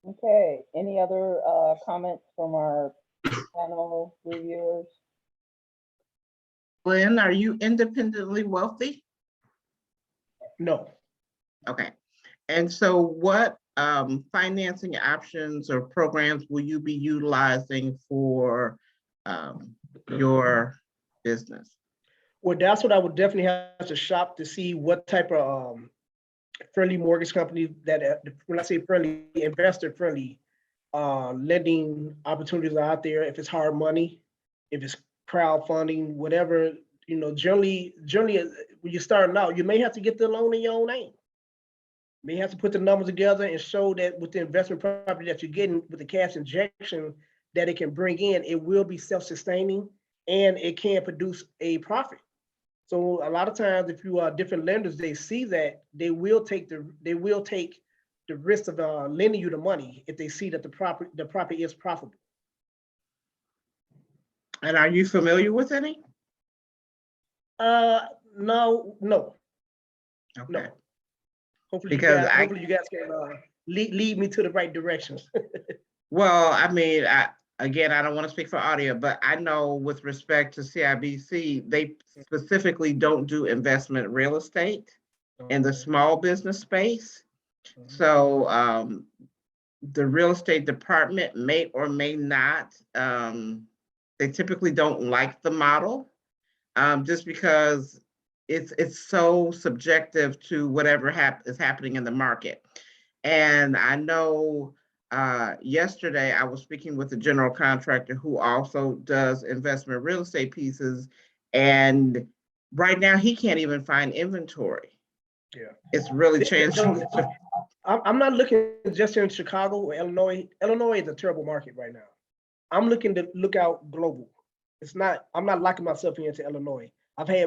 Okay, any other comments from our panel reviewers? Lynn, are you independently wealthy? No. Okay. And so what financing options or programs will you be utilizing for your business? Well, that's what I would definitely have to shop to see what type of friendly mortgage companies that, when I say friendly, investor friendly, lending opportunities are out there. If it's hard money, if it's crowdfunding, whatever, you know, generally when you're starting out, you may have to get the loan in your own name. You may have to put the numbers together and show that with the investment property that you're getting with the cash injection that it can bring in, it will be self-sustaining and it can produce a profit. So a lot of times, if you are different lenders, they see that they will take the risk of lending you the money if they see that the property is profitable. And are you familiar with any? No. Okay. Hopefully, Because you guys can lead me to the right directions. well, I mean, again, I don't want to speak for audio, but I know with respect to CIBC, they specifically don't do investment real estate in the small business space. So the real estate department may or may not, they typically don't like the model just because it's so subjective to whatever is happening in the market. And I know yesterday I was speaking with a general contractor who also does investment real estate pieces. And right now he can't even find inventory. Yeah. It's really changing. I'm not looking just here in Chicago or Illinois. Illinois is a terrible market right now. I'm looking to look out global. I'm not locking myself into Illinois.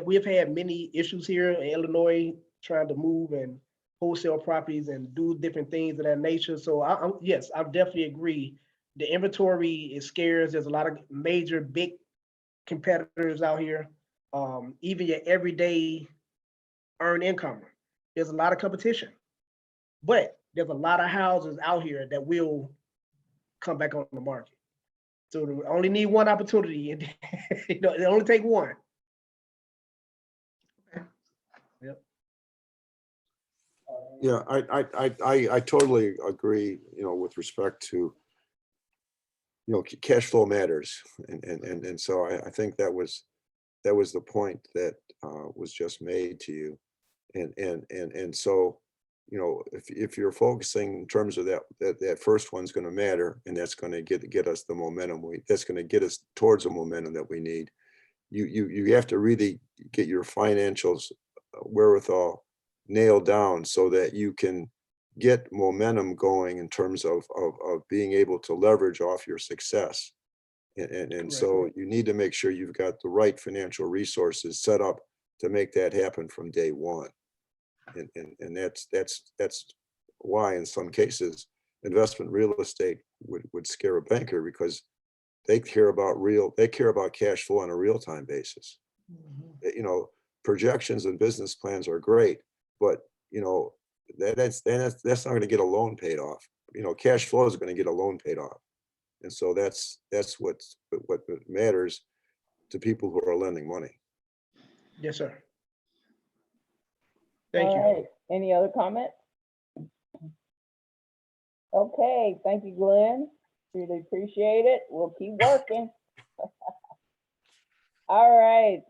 We've had many issues here in Illinois trying to move and wholesale properties and do different things of that nature. So yes, I definitely agree. The inventory is scarce. There's a lot of major big competitors out here. Even your everyday earned income, there's a lot of competition. But there's a lot of houses out here that will come back on the market. So we only need one opportunity, and you know, it only take one. Yep. Yeah, I totally agree, you know, with respect to, you know, cash flow matters. And so I think that was the point that was just made to you. And so, you know, if you're focusing in terms of that first one's going to matter, and that's going to get us the momentum that's going to get us towards the momentum that we need. You have to really get your financials wherewithal nailed down so that you can get momentum going in terms of being able to leverage off your success. And so you need to make sure you've got the right financial resources set up to make that happen from day one. And that's why in some cases investment real estate would scare a banker, because they care about cash flow on a real-time basis. You know, projections and business plans are great, but you know, that's not going to get a loan paid off. You know, cash flow is going to get a loan paid off. And so that's what matters to people who are lending money. Yes, sir. Thank you. All right, any other comments? Okay, thank you, Glenn. Really appreciate it. We'll keep working. All right,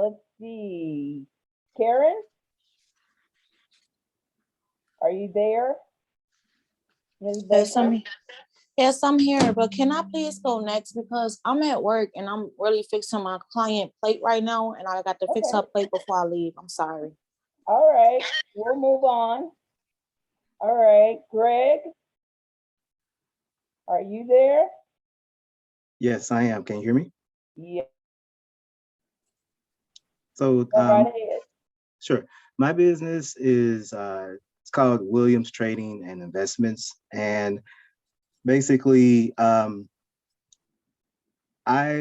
let's see. Karen? Are you there? Anybody Yes, yes, I'm here, but can I please go next because I'm at work and I'm really fixing my client plate right now and I got to fix her Okay. plate before I leave. I'm sorry. All right, we'll move on. All right, Greg? Are you there? Yes, I am. Can you hear me? Yeah, So, go right ahead. sure. My business is it's called Williams Trading and Investments, and basically, I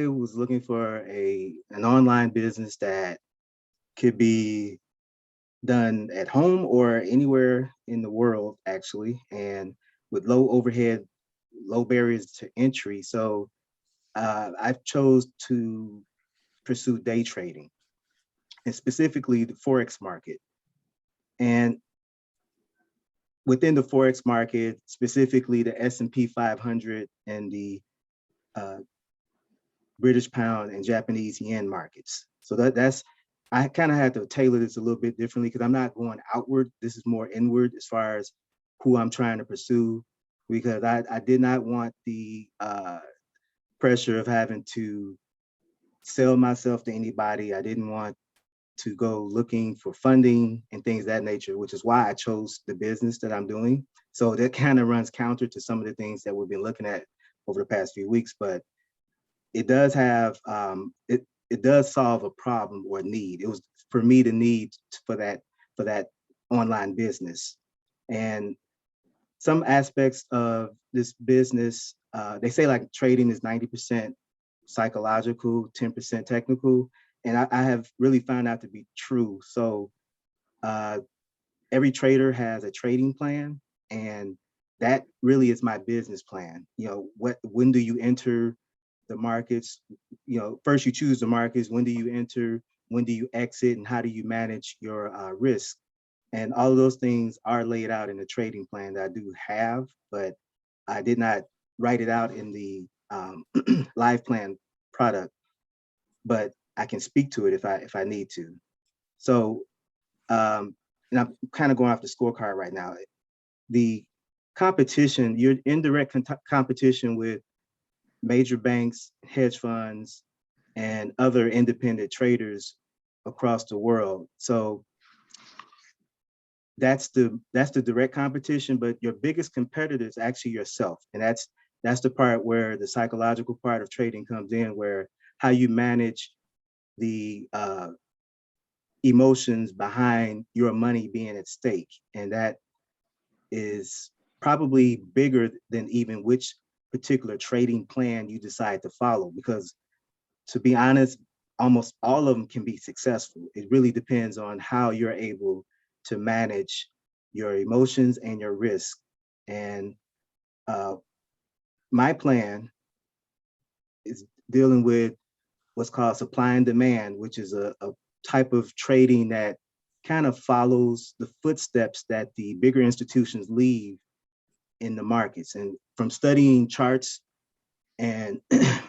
was looking for an online business that could be done at home or anywhere in the world, actually, and with low overhead, low barriers to entry. So, I chose to pursue day trading, and specifically the Forex market. And within the Forex market, specifically the S&P 500 and the British pound and Japanese yen markets. So that's, I kind of had to tailor this a little bit differently because I'm not going outward. This is more inward as far as who I'm trying to pursue, because I did not want the pressure of having to sell myself to anybody. I didn't want to go looking for funding and things of that nature, which is why I chose the business that I'm doing. So that kind of runs counter to some of the things that we've been looking at over the past few weeks, but it does have, it does solve a problem or a need. It was for me the need for that online business. And some aspects of this business, they say like trading is 90% psychological, 10% technical. And I have really found out to be true. So every trader has a trading plan, and that really is my business plan. You know, when do you enter the markets? You know, first you choose the markets, when do you enter, when do you exit, and how do you manage your risk? And all of those things are laid out in the trading plan that I do have, but I did not write it out in the live plan product, but I can speak to it if I need to. So, and I'm kind of going off the scorecard right now. The competition, you're in direct competition with major banks, hedge funds, and other independent traders across the world. So that's the direct competition, but your biggest competitor is actually yourself. And that's the part where the psychological part of trading comes in, where how you manage the emotions behind your money being at stake. And that is probably bigger than even which particular trading plan you decide to follow, because to be honest, almost all of them can be successful. It really depends on how you're able to manage your emotions and your risk. And my plan is dealing with what's called supply and demand, which is a type of trading that kind of follows the footsteps that the bigger institutions leave in the markets. And from studying charts and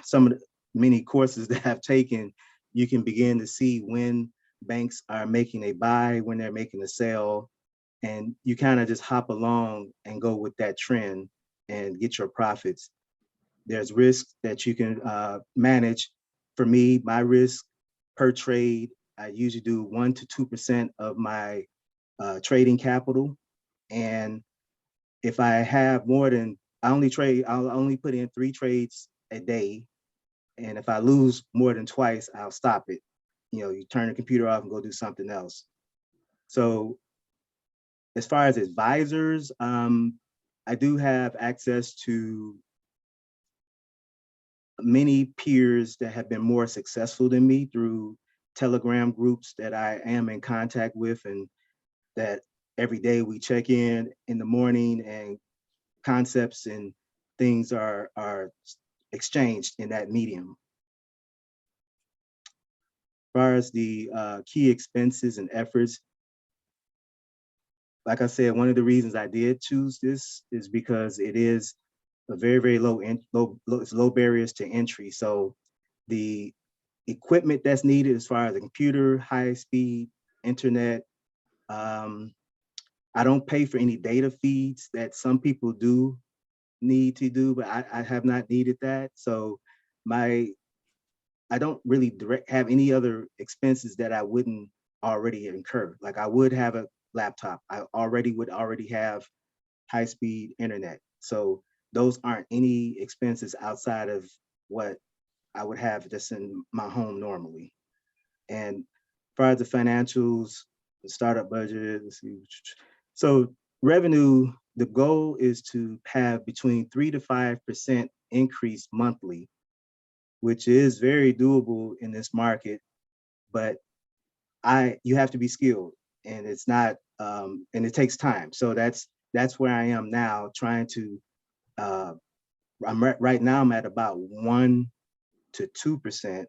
some of the many courses that I've taken, you can begin to see when banks are making a buy, when they're making a sell, and you kind of just hop along and go with that trend and get your profits. There's risks that you can manage. For me, my risk per trade, I usually do 1% to 2% of my trading capital. And if I have more than, I'll only put in 3 trades a day. And if I lose more than twice, I'll stop it. You know, you turn the computer off and go do something else. So as far as advisors, I do have access to many peers that have been more successful than me through Telegram groups that I am in contact with, and that every day we check in the morning, and concepts and things are exchanged in that medium. As far as the key expenses and efforts, like I said, one of the reasons I did choose this is because it is a very, very low barriers to entry. So the equipment that's needed as far as a computer, high speed internet. I don't pay for any data feeds that some people do need to do, but I have not needed that. So I don't really have any other expenses that I wouldn't already incur. Like I would have a laptop. I would already have high-speed internet. So those aren't any expenses outside of what I would have just in my home normally. And prior to financials, the startup budget, let's see. So revenue, the goal is to have between 3 to 5% increase monthly, which is very doable in this market, but you have to be skilled, and it's not, and it takes time. So that's where I am now, trying to, right now I'm at about 1 to 2%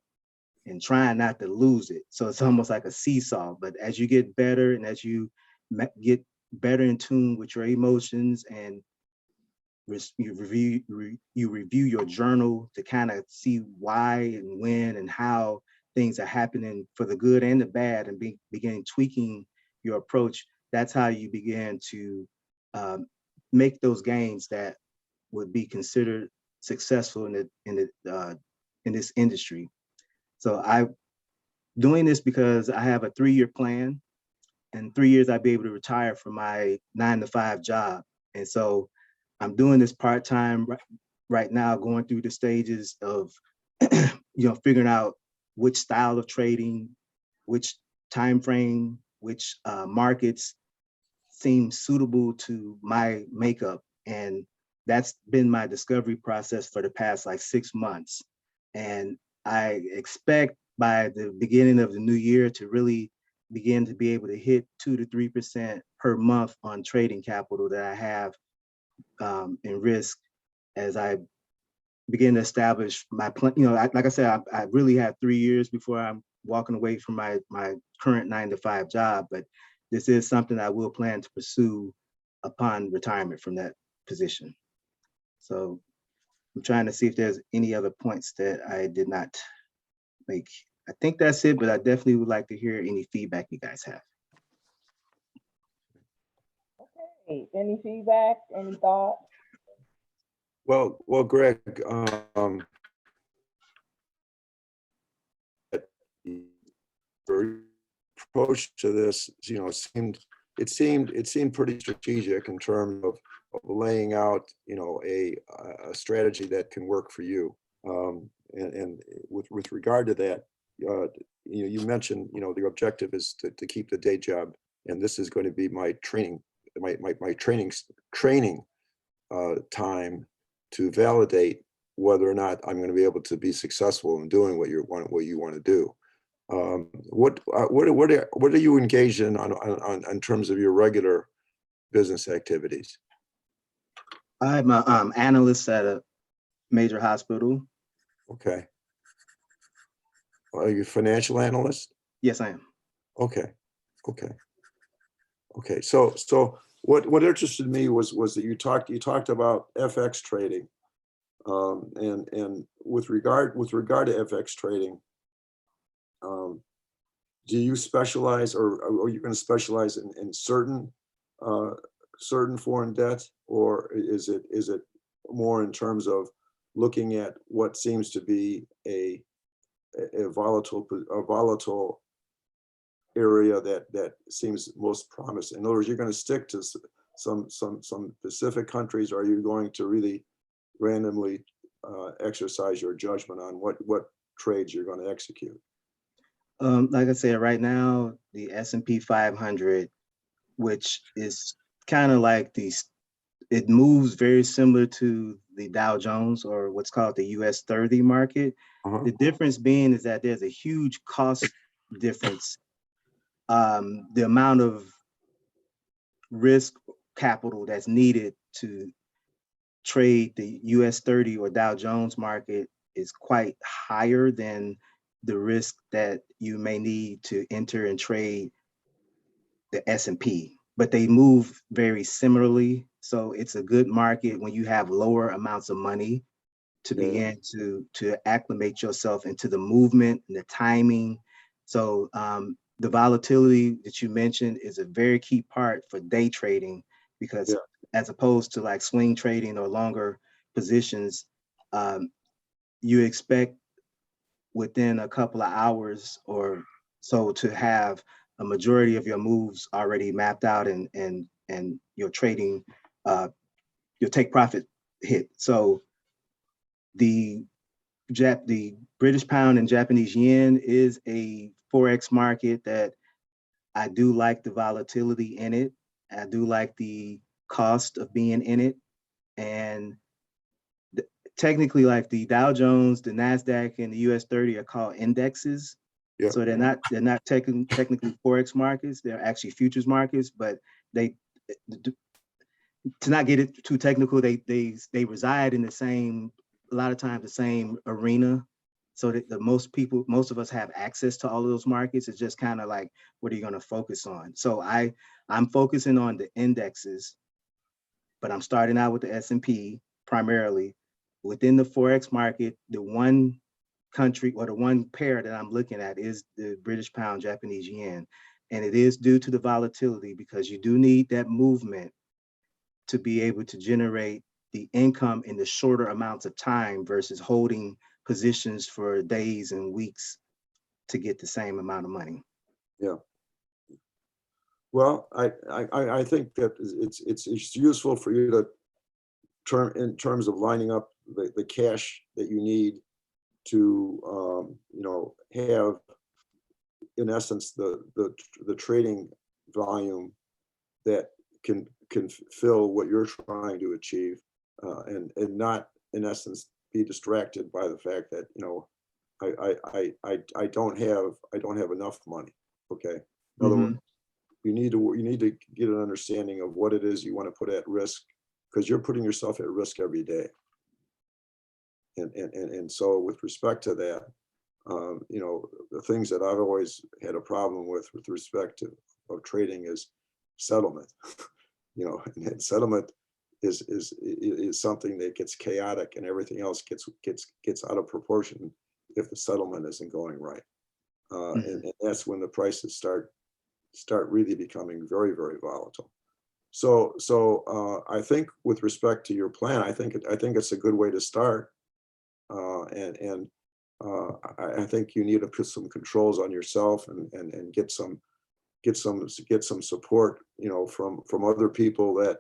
and trying not to lose it. So it's almost like a seesaw, but as you get better and as you get better in tune with your emotions, and you review your journal to kind of see why and when and how things are happening for the good and the bad, and begin tweaking your approach, that's how you begin to make those gains that would be considered successful in this industry. So I'm doing this because I have a 3-year plan. In 3 years, I'd be able to retire from my 9-to-5 job. And so I'm doing this part-time right now, going through the stages of figuring out which style of trading, which time frame, which markets seem suitable to my makeup. And that's been my discovery process for the past like 6 months. And I expect by the beginning of the new year to really begin to be able to hit 2 to 3% per month on trading capital that I have in risk, as I begin to establish my plan. Like I said, I really have 3 years before I'm walking away from my current 9-to-5 job, but this is something I will plan to pursue upon retirement from that position. So I'm trying to see if there's any other points that I did not make. I think that's it, but I definitely would like to hear any feedback you guys have. Okay, any feedback, any thoughts? Well, Greg, your approach to this, it seemed pretty strategic in terms of laying out, a strategy that can work for you. And with regard to that, you mentioned, the objective is to keep the day job, and this is going to be my training, my training time to validate whether or not I'm going to be able to be successful in doing what you want to do. What are you engaged in terms of your regular business activities? I'm an analyst at a major hospital. Okay. Are you a financial analyst? Yes, I am. Okay. So what interested me was that you talked about FX trading, and with regard to FX trading, do you specialize, or are you going to specialize in certain foreign debt, or is it more in terms of looking at what seems to be a volatile area that seems most promising? In other words, you're going to stick to some specific countries, or are you going to really randomly exercise your judgment on what trades you're going to execute? Like I said, right now, the S&P 500, which is kind of like it moves very similar to the Dow Jones, or what's called the US 30 market. The difference being is that there's a huge cost difference. The amount of risk capital that's needed to trade the US 30 or Dow Jones market is quite higher than the risk that you may need to enter and trade the S&P, but they move very similarly. So it's a good market when you have lower amounts of money to begin to acclimate yourself into the movement and the timing. So the volatility that you mentioned is a very key part for day trading, because as opposed to like swing trading or longer positions, you expect within a couple of hours or so to have a majority of your moves already mapped out, and your trading, your take profit hit. So the British pound and Japanese yen is a Forex market that I do like the volatility in it. I do like the cost of being in it. And technically, like the Dow Jones, the NASDAQ, and the US 30 are called indexes. Yeah. So they're not technically Forex markets. They're actually futures markets, but they, to not get it too technical, they reside in the same, a lot of times the same arena. So that most of us have access to all of those markets. It's just kind of like, what are you going to focus on? So I'm focusing on the indexes, but I'm starting out with the S&P primarily. Within the Forex market, the one country or the one pair that I'm looking at is the British pound, Japanese yen. And it is due to the volatility, because you do need that movement to be able to generate the income in the shorter amounts of time versus holding positions for days and weeks to get the same amount of money. Yeah. Well, I think that it's useful for you to in terms of lining up the cash that you need to have, in essence, the trading volume that can fill what you're trying to achieve, and not, in essence, be distracted by the fact that I don't have enough money. Okay. In other words, you need to get an understanding of what it is you want to put at risk, because you're putting yourself at risk every day. And so with respect to that, the things that I've always had a problem with respect to of trading is settlement. And settlement is something that gets chaotic, and everything else gets out of proportion if the settlement isn't going right. And that's when the prices start really becoming very, very volatile. So I think with respect to your plan, I think it's a good way to start. I think you need to put some controls on yourself and get some support, from other people that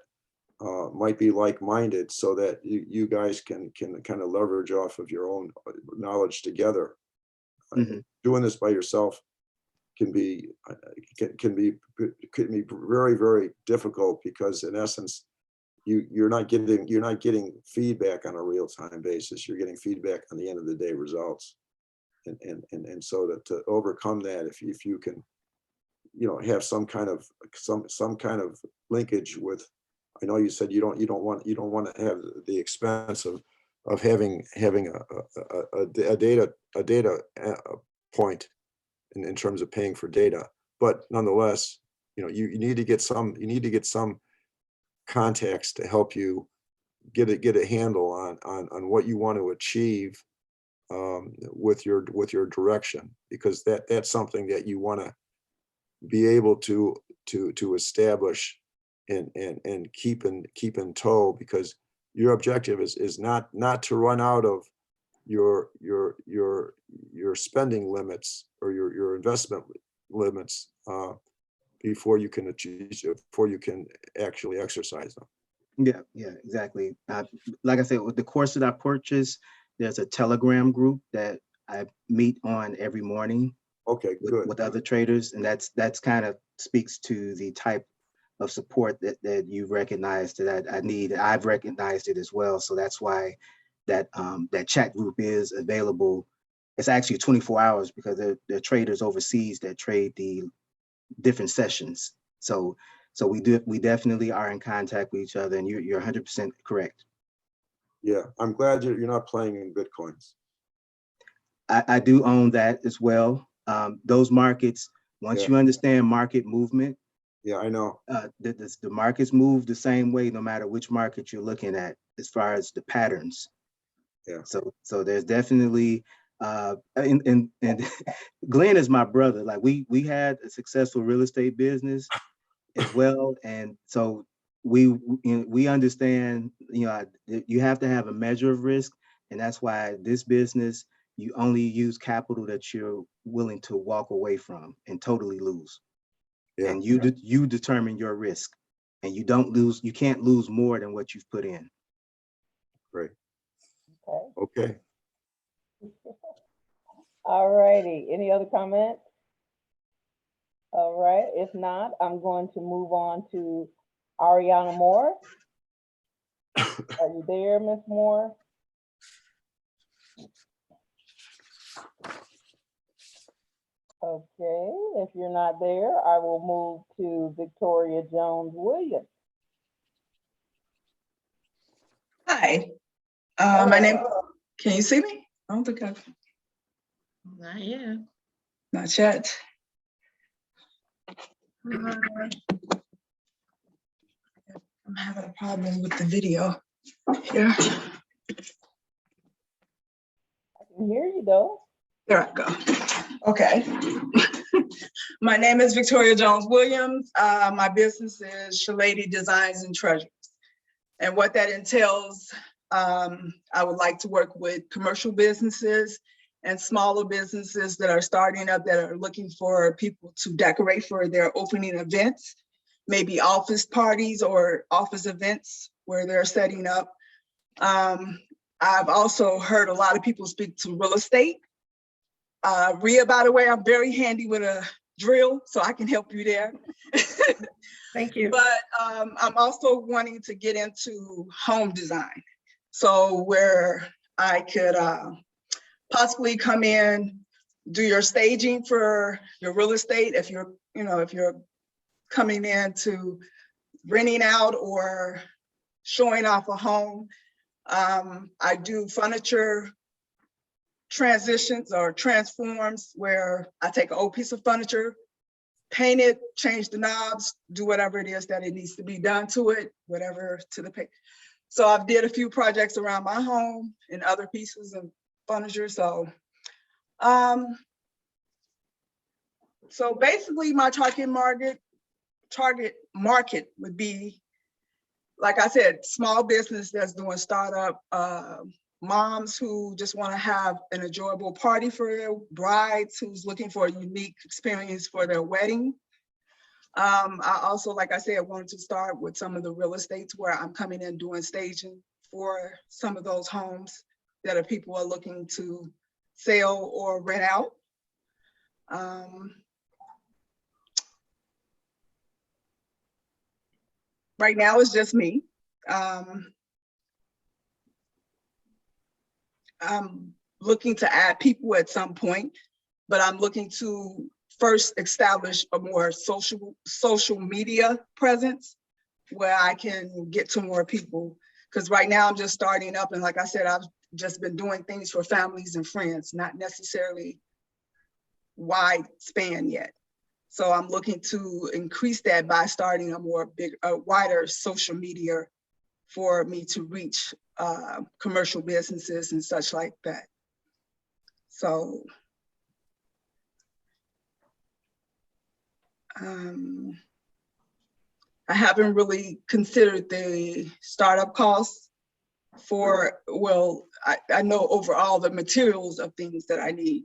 might be like-minded, so that you guys can kind of leverage off of your own knowledge together. Doing this by yourself can be very, very difficult, because in essence, you're not getting feedback on a real-time basis. You're getting feedback on the end of the day results, and so to overcome that, if you can, have some kind of linkage with. I know you said you don't want to have the expense of having a data point in terms of paying for data, but nonetheless, you need to get some contacts to help you get a handle on what you want to achieve with your direction, because that's something that you want to be able to establish and keep in tow, because your objective is not to run out of your spending limits or your investment limits before you can actually exercise them. Yeah, exactly. Like I said, with the course that I purchased, there's a Telegram group that I meet on every morning. Okay, good. With other traders, and that's kind of speaks to the type of support that you recognized that I need. I've recognized it as well, so that's why that chat group is available. It's actually 24 hours, because there are traders overseas that trade the different sessions. So we definitely are in contact with each other, and you're 100% correct. Yeah, I'm glad you're not playing in Bitcoins. I do own that as well. Those markets, once you understand market movement, I know the markets move the same way no matter which market you're looking at, as far as the patterns. Yeah. So there's definitely And Glenn is my brother. Like we had a successful real estate business as well, and so we understand. You have to have a measure of risk, and that's why this business you only use capital that you're willing to walk away from and totally lose. Yeah. And you determine your risk, and you don't lose. You can't lose more than what you've put in. Great. Okay. Okay. All righty. Any other comments? All right. If not, I'm going to move on to Ariana Moore. Are you there, Ms. Moore? Okay. If you're not there, I will move to Victoria Jones Williams. Hi, my name, can you see me? I don't think I've, Not yet. not yet. I'm having a problem with the video here. I can hear you though. There I go. Okay. My name is Victoria Jones Williams. My business is Shalady Designs and Treasures. And what that entails, I would like to work with commercial businesses and smaller businesses that are starting up that are looking for people to decorate for their opening events, maybe office parties or office events where they're setting up. I've also heard a lot of people speak to real estate. Rhea, by the way, I'm very handy with a drill, so I can help you there. Thank you. But I'm also wanting to get into home design. So where I could possibly come in, do your staging for your real estate if you're coming in to renting out or showing off a home. I do furniture transitions or transforms where I take an old piece of furniture, paint it, change the knobs, do whatever it is that it needs to be done to it, whatever to the paint. So I've did a few projects around my home and other pieces of furniture. So basically my target market would be, like I said, small business that's doing startup, moms who just want to have an enjoyable party for their brides, who's looking for a unique experience for their wedding. I also, like I said, wanted to start with some of the real estates where I'm coming in doing staging for some of those homes that people are looking to sell or rent out. Right now it's just me. I'm looking to add people at some point, but I'm looking to first establish a more social media presence where I can get to more people. Because right now I'm just starting up, and like I said, I've just been doing things for families and friends, not necessarily wide span yet. So I'm looking to increase that by starting a wider social media for me to reach commercial businesses and such like that. So I haven't really considered the startup costs for, well, I know overall the materials of things that I need,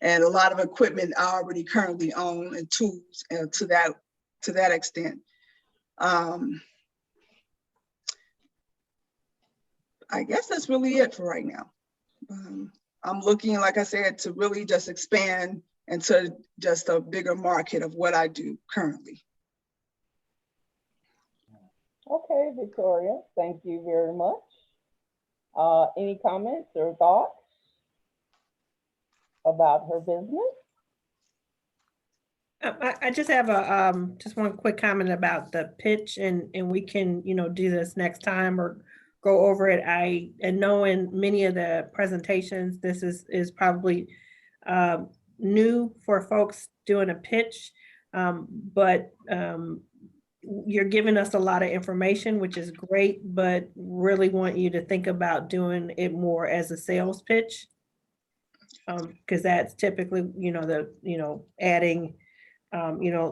and a lot of equipment I already currently own and tools to that extent. I guess that's really it for right now. I'm looking, like I said, to really just expand into just a bigger market of what I do currently. Okay, Victoria, thank you very much. Any comments or thoughts about her business? I just have a just one quick comment about the pitch, and we can do this next time or go over it. I know in many of the presentations this is probably new for folks doing a pitch, but you're giving us a lot of information, which is great, but really want you to think about doing it more as a sales pitch. because that's typically, adding,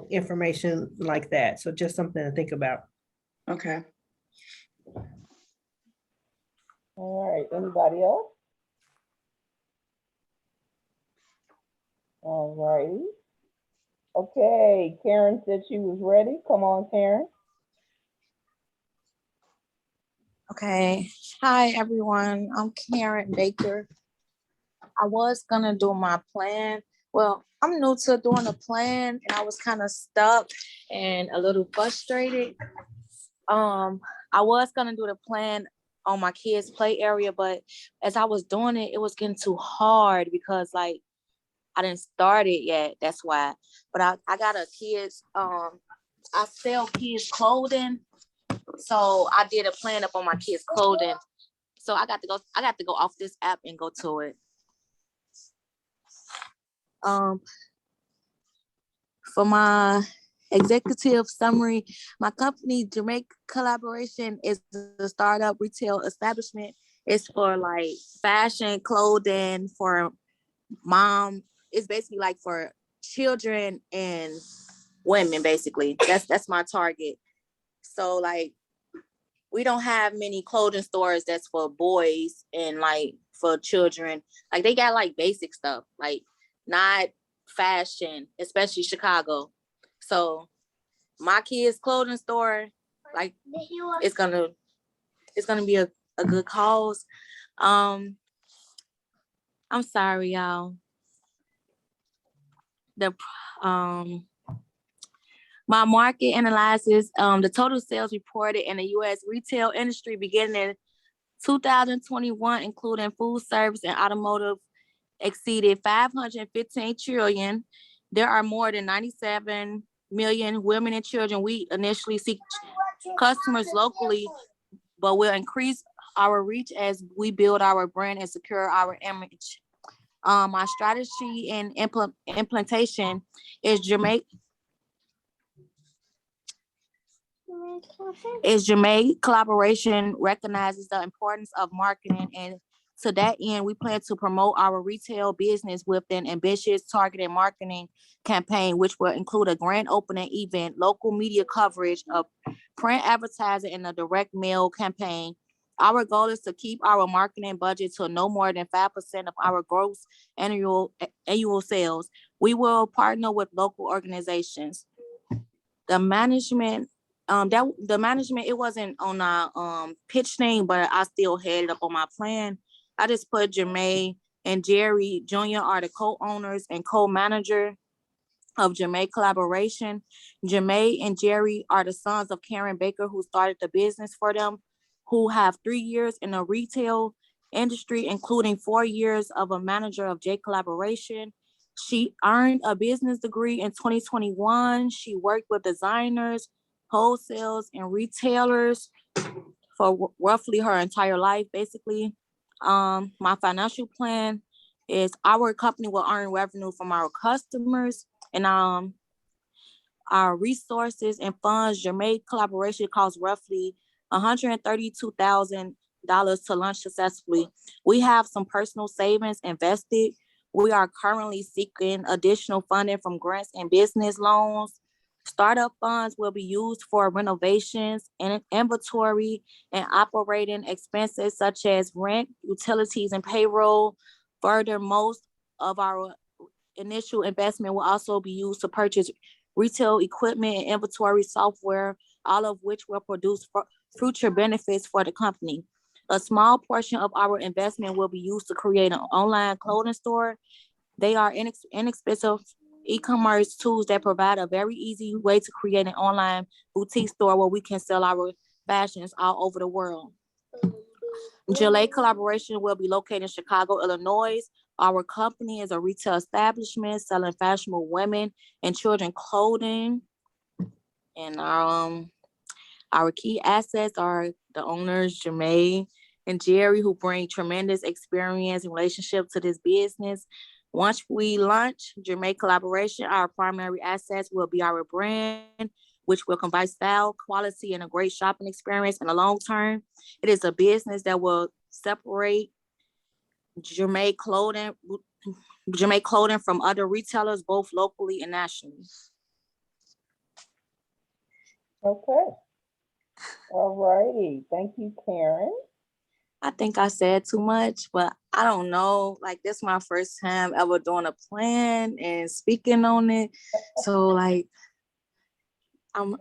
information like that. So just something to think about. Okay. All right, anybody else? All righty. Okay, Karen said she was ready. Come on, Karen. Okay. Hi, everyone. I'm Karen Baker. I was gonna do my plan. Well, I'm new to doing a plan and I was kind of stuck and a little frustrated. I was gonna do the plan on my kids' play area, but as I was doing it, it was getting too hard because like I didn't start it yet. That's why. But I got a kids, I sell kids clothing. So I did a plan up on my kids' clothing. So I got to go off this app and go to it. For my executive summary, my company, Jamaica Collaboration, is a startup retail establishment. It's for like fashion, clothing, for mom. It's basically like for children and women, basically. That's my target. So like, we don't have many clothing stores that's for boys and like for children. Like they got like basic stuff, like not fashion, especially Chicago. So my kids' clothing store, like it's gonna be a good cause. I'm sorry, y'all. My market analysis, the total sales reported in the U.S. retail industry beginning in 2021, including food service and automotive, exceeded 515 trillion. There are more than 97 million women and children. We initially seek customers locally, but will increase our reach as we build our brand and secure our image. My strategy and implementation is Jamaica Collaboration recognizes the importance of marketing, and to that end, we plan to promote our retail business with an ambitious targeted marketing campaign, which will include a grand opening event, local media coverage, of print advertising, and a direct mail campaign. Our goal is to keep our marketing budget to no more than 5% of our gross annual sales. We will partner with local organizations. The management, it wasn't on our pitch name, but I still had it up on my plan. I just put Jermaine and Jerry Jr. are the co-owners and co-manager of Jermaine Collaboration. Jermaine and Jerry are the sons of Karen Baker, who started the business for them, who have 3 years in the retail industry, including 4 years of a manager of J Collaboration. She earned a business degree in 2021. She worked with designers, wholesales, and retailers for roughly her entire life, basically. My financial plan is our company will earn revenue from our customers, and our resources and funds. Jamaica Collaboration costs roughly $132,000 to launch successfully. We have some personal savings invested. We are currently seeking additional funding from grants and business loans. Startup funds will be used for renovations and inventory and operating expenses such as rent, utilities, and payroll. Further, most of our initial investment will also be used to purchase retail equipment and inventory software, all of which will produce future benefits for the company. A small portion of our investment will be used to create an online clothing store. They are inexpensive e-commerce tools that provide a very easy way to create an online boutique store where we can sell our fashions all over the world. Gillette Collaboration will be located in Chicago, Illinois. Our company is a retail establishment selling fashionable women and children clothing. And our key assets are the owners, Jermaine and Jerry, who bring tremendous experience and relationship to this business. Once we launch Jamaica Collaboration, our primary assets will be our brand, which will combine style, quality, and a great shopping experience in the long term. It is a business that will separate Jamaica clothing make clothing from other retailers, both locally and nationally. Okay. All righty. Thank you, Karen. I think I said too much, but I don't know. Like, this is my first time ever doing a plan and speaking on it. So like,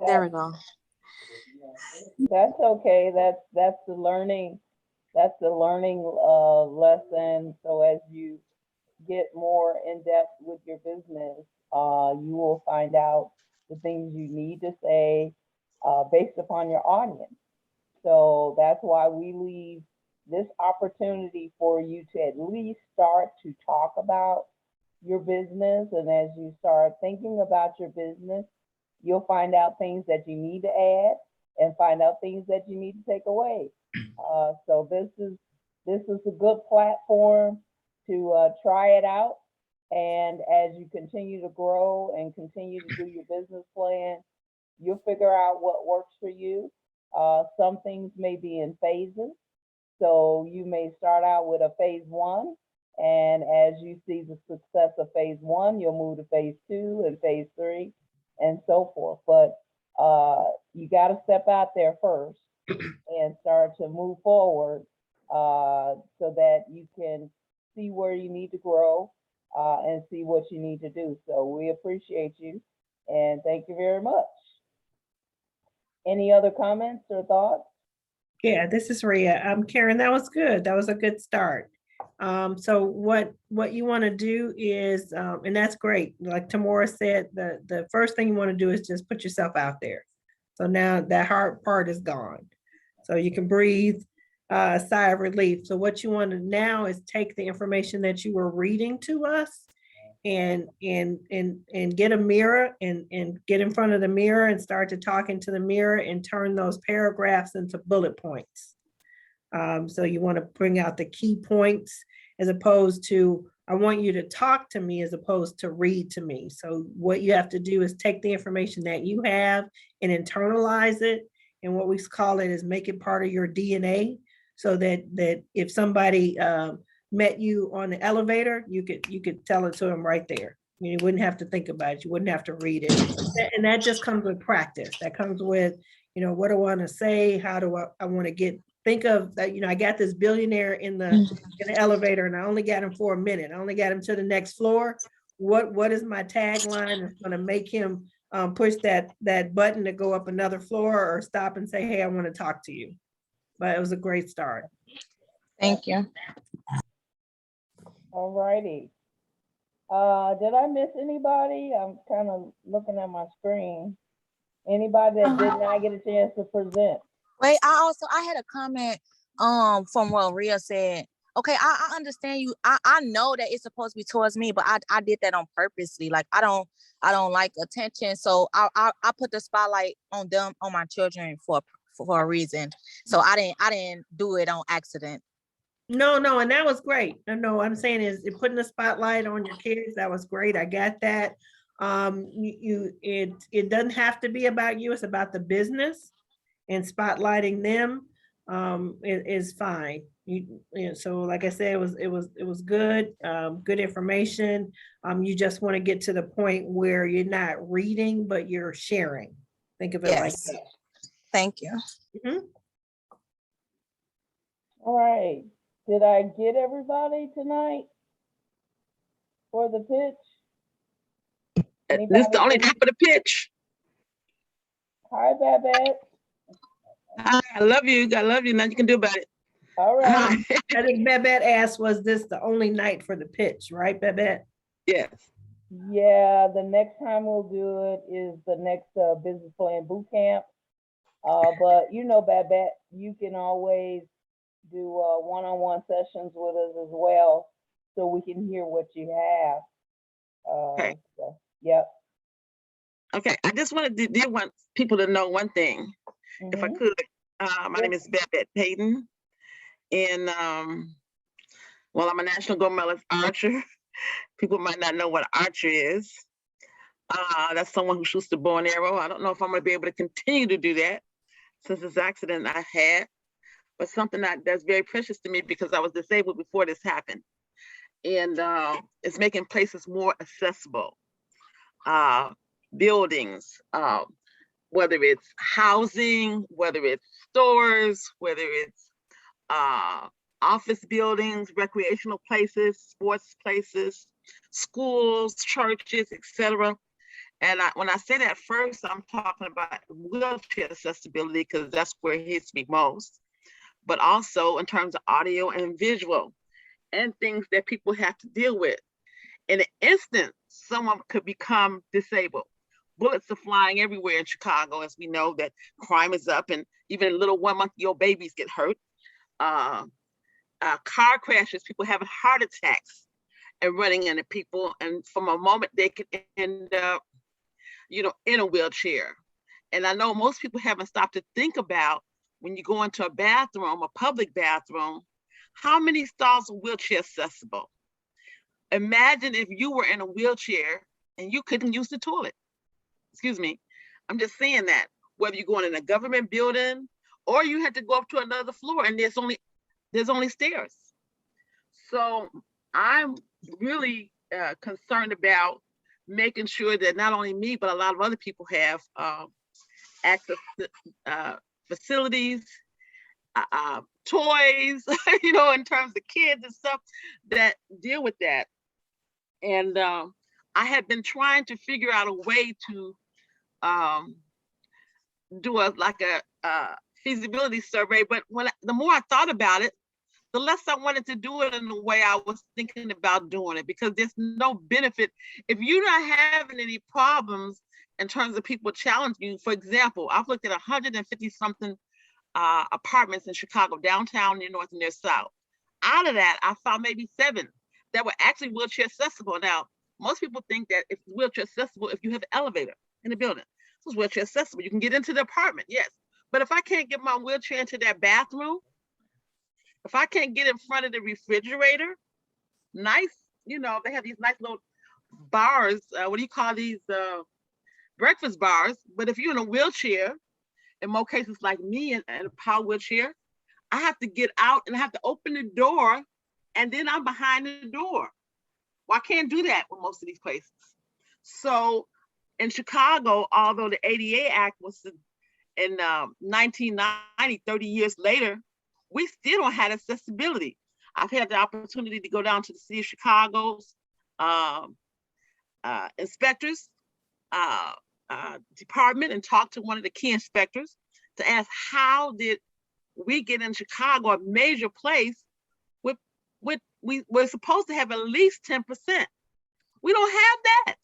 there we go. That's okay. That's the learning. That's the learning lesson. So as you get more in depth with your business, you will find out the things you need to say based upon your audience. So that's why we leave this opportunity for you to at least start to talk about your business. And as you start thinking about your business, you'll find out things that you need to add and find out things that you need to take away. So this is a good platform to try it out. And as you continue to grow and continue to do your business plan, you'll figure out what works for you. Some things may be in phases. So you may start out with a phase 1. And as you see the success of phase 1, you'll move to phase 2 and phase 3 and so forth. But you got to step out there first and start to move forward so that you can see where you need to grow and see what you need to do. So we appreciate you and thank you very much. Any other comments or thoughts? Yeah, this is Rhea. Karen, that was good. That was a good start. So what you want to do is, and that's great. Like Tamora said, the first thing you want to do is just put yourself out there. So now that hard part is gone. So you can breathe a sigh of relief. So what you want to now is take the information that you were reading to us and get a mirror and get in front of the mirror and start to talk into the mirror and turn those paragraphs into bullet points. So you want to bring out the key points as opposed to, I want you to talk to me as opposed to read to me. So what you have to do is take the information that you have and internalize it. And what we call it is make it part of your DNA so that if somebody met you on the elevator, you could tell it to them right there. You wouldn't have to think about it. You wouldn't have to read it. And that just comes with practice. That comes with, what do I want to say? How do I want to think of that, I got this billionaire in the elevator and I only got him for a minute. I only got him to the next floor. What is my tagline that's going to make him push that button to go up another floor or stop and say, hey, I want to talk to you. But it was a great start. Thank you. All righty. Did I miss anybody? I'm kind of looking at my screen. Anybody that did not get a chance to present? Wait, I had a comment from what Rhea said. Okay, I understand you. I know that it's supposed to be towards me, but I did that on purposely. Like I don't like attention, so I put the spotlight on them, on my children for a reason. So I didn't do it on accident. No, and that was great. No, I'm saying is putting the spotlight on your kids. That was great. I got that. It doesn't have to be about you. It's about the business, and spotlighting them is fine. So like I said, it was good, good information. You just want to get to the point where you're not reading, but you're sharing. Think of it like that. Thank you. Mm-hmm. All right. Did I get everybody tonight for the pitch? This is the only time for the pitch. Hi, Babette. Hi, I love you. I love you. Nothing you can do about it. All right. I think Babette asked, was this the only night for the pitch, right, Babette? Yes. Yeah, the next time we'll do it is the next business plan boot camp. But Babette, you can always do one-on-one sessions with us as well, so we can hear what you have. Okay. So, yep. Okay, I just want people to know one thing, if I could. My name is Babette Payton, and I'm a national gold medalist archer. People might not know what archer is. That's someone who shoots the bow and arrow. I don't know if I'm going to be able to continue to do that since this accident I had, but something that's very precious to me because I was disabled before this happened. and it's making places more accessible. Buildings, whether it's housing, whether it's stores, whether it's office buildings, recreational places, sports places, schools, churches, etc. And when I say that first, I'm talking about wheelchair accessibility because that's where it hits me most, but also in terms of audio and visual and things that people have to deal with. In an instant, someone could become disabled. Bullets are flying everywhere in Chicago, as we know that crime is up, and even little 1-month-old babies get hurt. Car crashes, people having heart attacks and running into people, and from a moment they could end up, in a wheelchair. And I know most people haven't stopped to think about when you go into a bathroom, a public bathroom, how many stalls are wheelchair accessible? Imagine if you were in a wheelchair and you couldn't use the toilet. Excuse me. I'm just saying that, whether you're going in a government building or you had to go up to another floor and there's only stairs. So I'm really concerned about making sure that not only me, but a lot of other people have access to facilities, toys, in terms of kids and stuff that deal with that. And I had been trying to figure out a way to do a feasibility survey, but the more I thought about it, the less I wanted to do it in the way I was thinking about doing it, because there's no benefit if you're not having any problems in terms of people challenging you. For example, I've looked at 150 something apartments in Chicago, downtown, near north and near south. Out of that, I found maybe 7 that were actually wheelchair accessible. Now, most people think that it's wheelchair accessible if you have an elevator in the building. So it's wheelchair accessible. You can get into the apartment, yes. But if I can't get my wheelchair into that bathroom, if I can't get in front of the refrigerator, nice, they have these nice little bars. What do you call these? Breakfast bars. But if you're in a wheelchair, in most cases like me in a power wheelchair, I have to get out and I have to open the door, and then I'm behind the door. Well, I can't do that with most of these places. So in Chicago, although the ADA Act was in 1990, 30 years later, we still don't have accessibility. I've had the opportunity to go down to the city of Chicago's inspectors department and talk to one of the key inspectors to ask, how did we get in Chicago, a major place, with we're supposed to have at least 10%. We don't have that.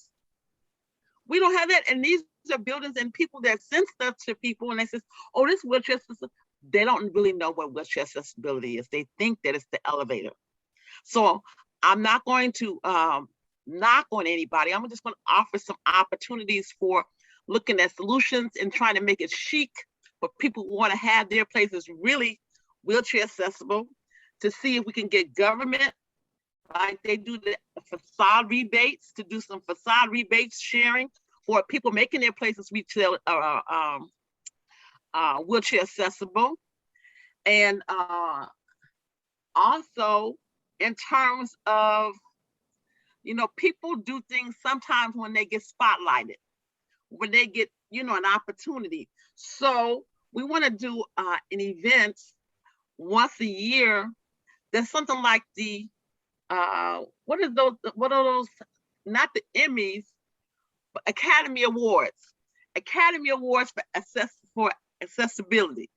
We don't have that. And these are buildings and people that send stuff to people and they say, oh, this wheelchair accessibility. They don't really know what wheelchair accessibility is. They think that it's the elevator. So I'm not going to knock on anybody. I'm just going to offer some opportunities for looking at solutions and trying to make it chic for people who want to have their places really wheelchair accessible, to see if we can get government, like they do the facade rebates, to do some facade rebates sharing for people making their places retail wheelchair accessible. And also in terms of, people do things sometimes when they get spotlighted, when they get, an opportunity. So we want to do an event once a year. There's something like the, what are those, not the Emmys, but Academy Awards for accessibility.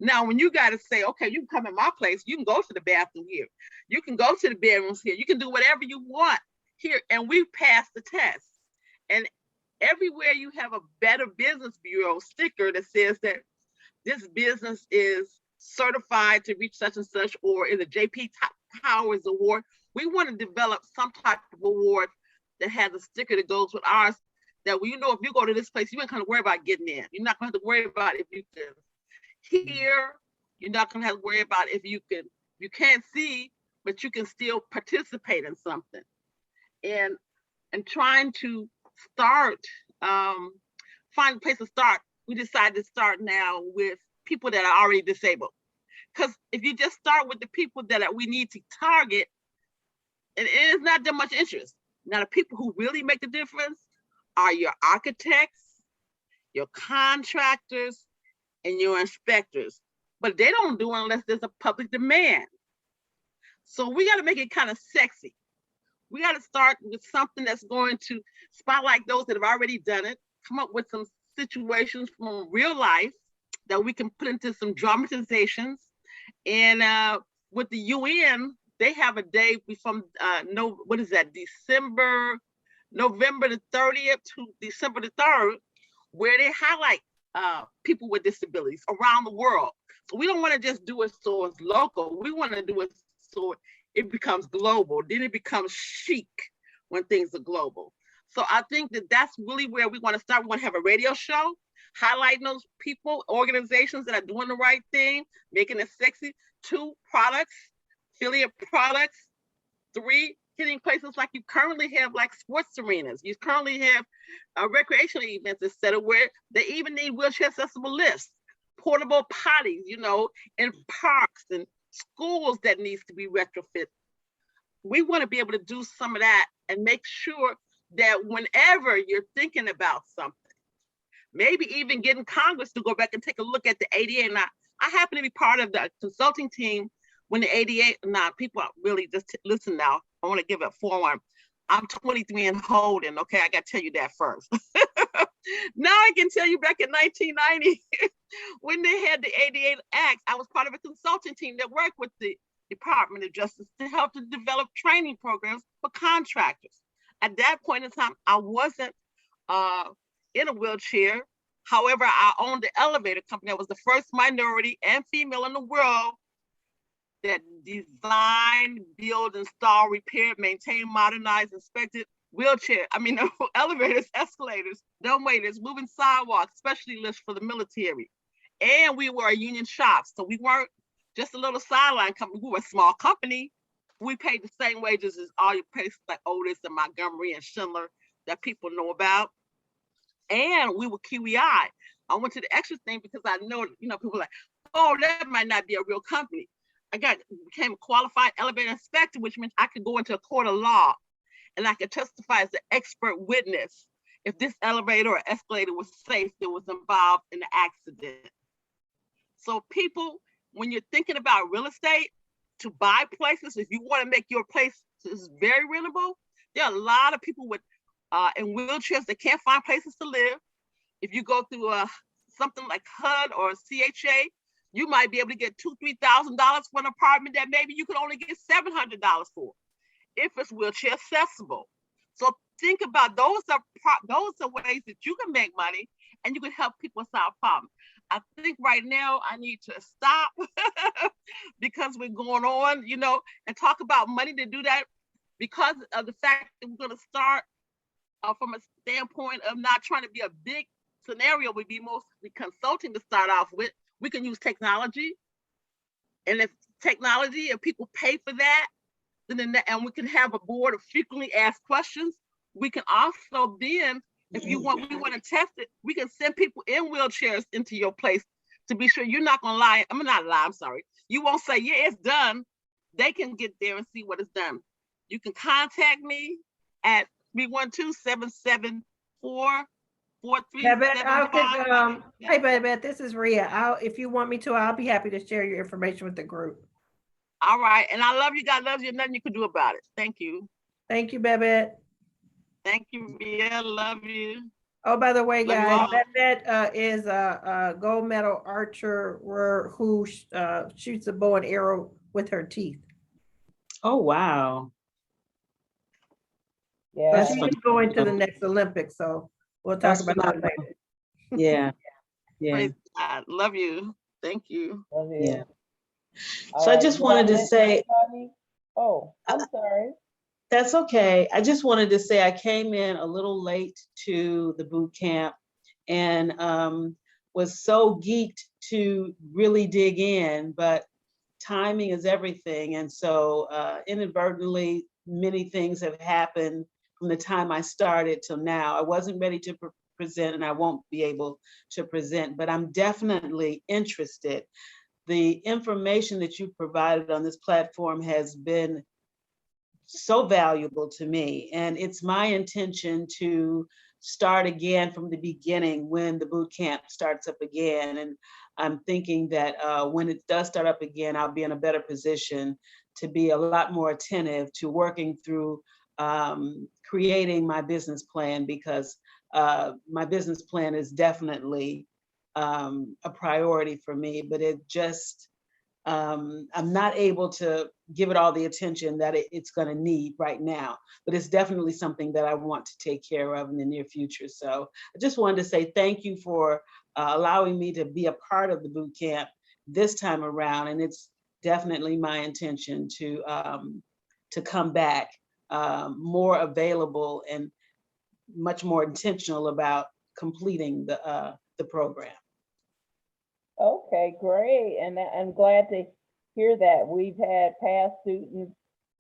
Now, when you got to say, okay, you can come in my place, you can go to the bathroom here, you can go to the bedrooms here, you can do whatever you want here, and we pass the test. And everywhere you have a Better Business Bureau sticker that says that this business is certified to reach such and such, or is a JP Powers Award, we want to develop some type of award that has a sticker that goes with ours, that if you go to this place, you ain't gonna worry about getting in. You're not gonna have to worry about if you can hear. You're not gonna have to worry about if you can't see, but you can still participate in something. And trying to start, find a place to start. We decided to start now with people that are already disabled. Because if you just start with the people that we need to target, and it is not that much interest. Now, the people who really make the difference are your architects, your contractors, and your inspectors. But they don't do it unless there's a public demand. So we got to make it kind of sexy. We got to start with something that's going to spotlight those that have already done it, come up with some situations from real life that we can put into some dramatizations. And with the UN, they have a day from November the 30th to December the 3rd, where they highlight people with disabilities around the world. So we don't want to just do it so it's local. We want to do it so it becomes global. Then it becomes chic when things are global. So I think that that's really where we want to start. We want to have a radio show, highlighting those people, organizations that are doing the right thing, making it sexy. 2, products, affiliate products. 3, hitting places like you currently have, like sports arenas. You currently have recreational events, etc., where they even need wheelchair accessible lifts, portable potties, in parks and schools that needs to be retrofit. We want to be able to do some of that and make sure that whenever you're thinking about something, maybe even getting Congress to go back and take a look at the ADA. Now, I happen to be part of the consulting team when the ADA, people are really just listen now. I want to give it a 4-1. I'm 23 and holding. Okay, I got to tell you that first. Now I can tell you back in 1990, when they had the ADA Act, I was part of a consulting team that worked with the Department of Justice to help to develop training programs for contractors. At that point in time, I wasn't in a wheelchair. However, I owned the elevator company. I was the first minority and female in the world that designed, build, install, repair, maintain, modernize, inspected elevators, escalators, dumbwaiters, moving sidewalks, especially lifts for the military. And we were a union shop. So we weren't just a little sideline company. We were a small company. We paid the same wages as all your places like Otis and Montgomery and Schindler that people know about. And we were QEI. I went to the extra thing because I know, people are like, oh, that might not be a real company. I became a qualified elevator inspector, which means I could go into a court of law and I could testify as an expert witness if this elevator or escalator was safe that was involved in the accident. So people, when you're thinking about real estate, to buy places, if you want to make your place very rentable, there are a lot of people with in wheelchairs that can't find places to live. If you go through something like HUD or CHA, you might be able to get $2,000-$3,000 for an apartment that maybe you could only get $700 for, if it's wheelchair accessible. So think about those are ways that you can make money and you can help people solve problems. I think right now I need to stop because we're going on, and talk about money to do that, because of the fact that we're going to start from a standpoint of not trying to be a big scenario. Would be mostly consulting to start off with. We can use technology, and if people pay for that, and we can have a board of frequently asked questions. We can also then, if we want to test it, we can send people in wheelchairs into your place to be sure you're not gonna lie. I'm sorry. You won't say, yeah, it's done. They can get there and see what is done. You can contact me at 312-774-4375. Hey, Babette, this is Rhea. If you want me to, I'll be happy to share your information with the group. All right. And I love you. God loves you. Nothing you can do about it. Thank you. Thank you, Babette. Thank you, Rhea. Love you. Oh, by the way, guys, Babette is a gold medal archer who shoots a bow and arrow with her teeth. Oh, wow. Yeah, she's going to the next Olympics, so we'll talk about that later. Yeah, yeah. I love you. Thank you. Love you. Yeah. So I just wanted to say, oh, I'm sorry. That's okay. I just wanted to say I came in a little late to the boot camp and was so geeked to really dig in, but timing is everything. And so inadvertently, many things have happened from the time I started till now. I wasn't ready to present and I won't be able to present, but I'm definitely interested. The information that you provided on this platform has been so valuable to me. And it's my intention to start again from the beginning when the boot camp starts up again. And I'm thinking that when it does start up again, I'll be in a better position to be a lot more attentive to working through creating my business plan, because my business plan is definitely a priority for me, but it just, I'm not able to give it all the attention that it's going to need right now, but it's definitely something that I want to take care of in the near future. So I just wanted to say thank you for allowing me to be a part of the boot camp this time around. And it's definitely my intention to come back more available and much more intentional about completing the program. Okay, great. And I'm glad to hear that. We've had past students,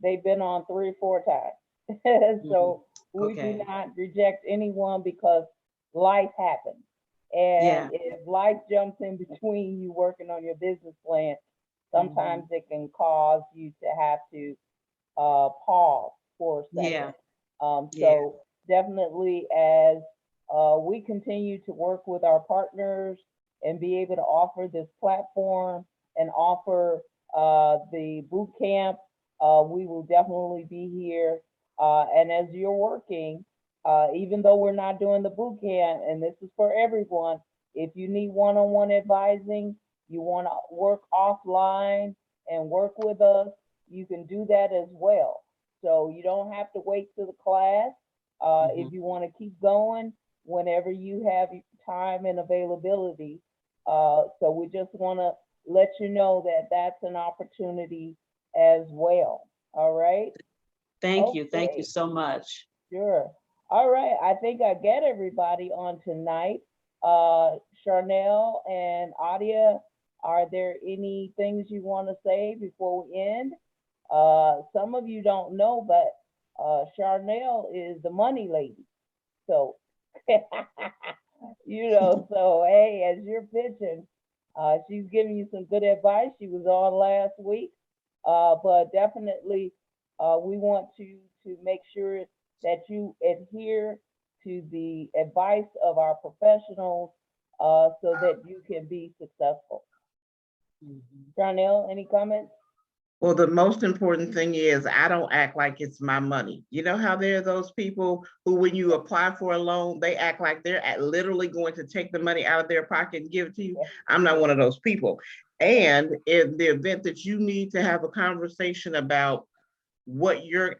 they've been on 3 or 4 times. So we do not reject anyone because life happens. And if life jumps in between you working on your business plan, sometimes it can cause you to have to pause for a second. So definitely, as we continue to work with our partners and be able to offer this platform and offer the boot camp, we will definitely be here. And as you're working, even though we're not doing the boot camp, and this is for everyone, if you need one-on-one advising, you want to work offline and work with us, you can do that as well. So you don't have to wait to the class. If you want to keep going, whenever you have time and availability. So we just want to let you know that that's an opportunity as well. All right. Thank you. Thank you so much. Sure. All right. I think I get everybody on tonight. Charnel and Adia, are there any things you want to say before we end? Some of you don't know, but Charnel is the money lady. So, you know, so hey, as you're pitching, she's giving you some good advice. She was on last week, but definitely we want you to make sure that you adhere to the advice of our professionals so that you can be successful. Charnel, any comments? Well, the most important thing is I don't act like it's my money. You know how there are those people who, when you apply for a loan, they act like they're literally going to take the money out of their pocket and give it to you. I'm not one of those people. And in the event that you need to have a conversation about what your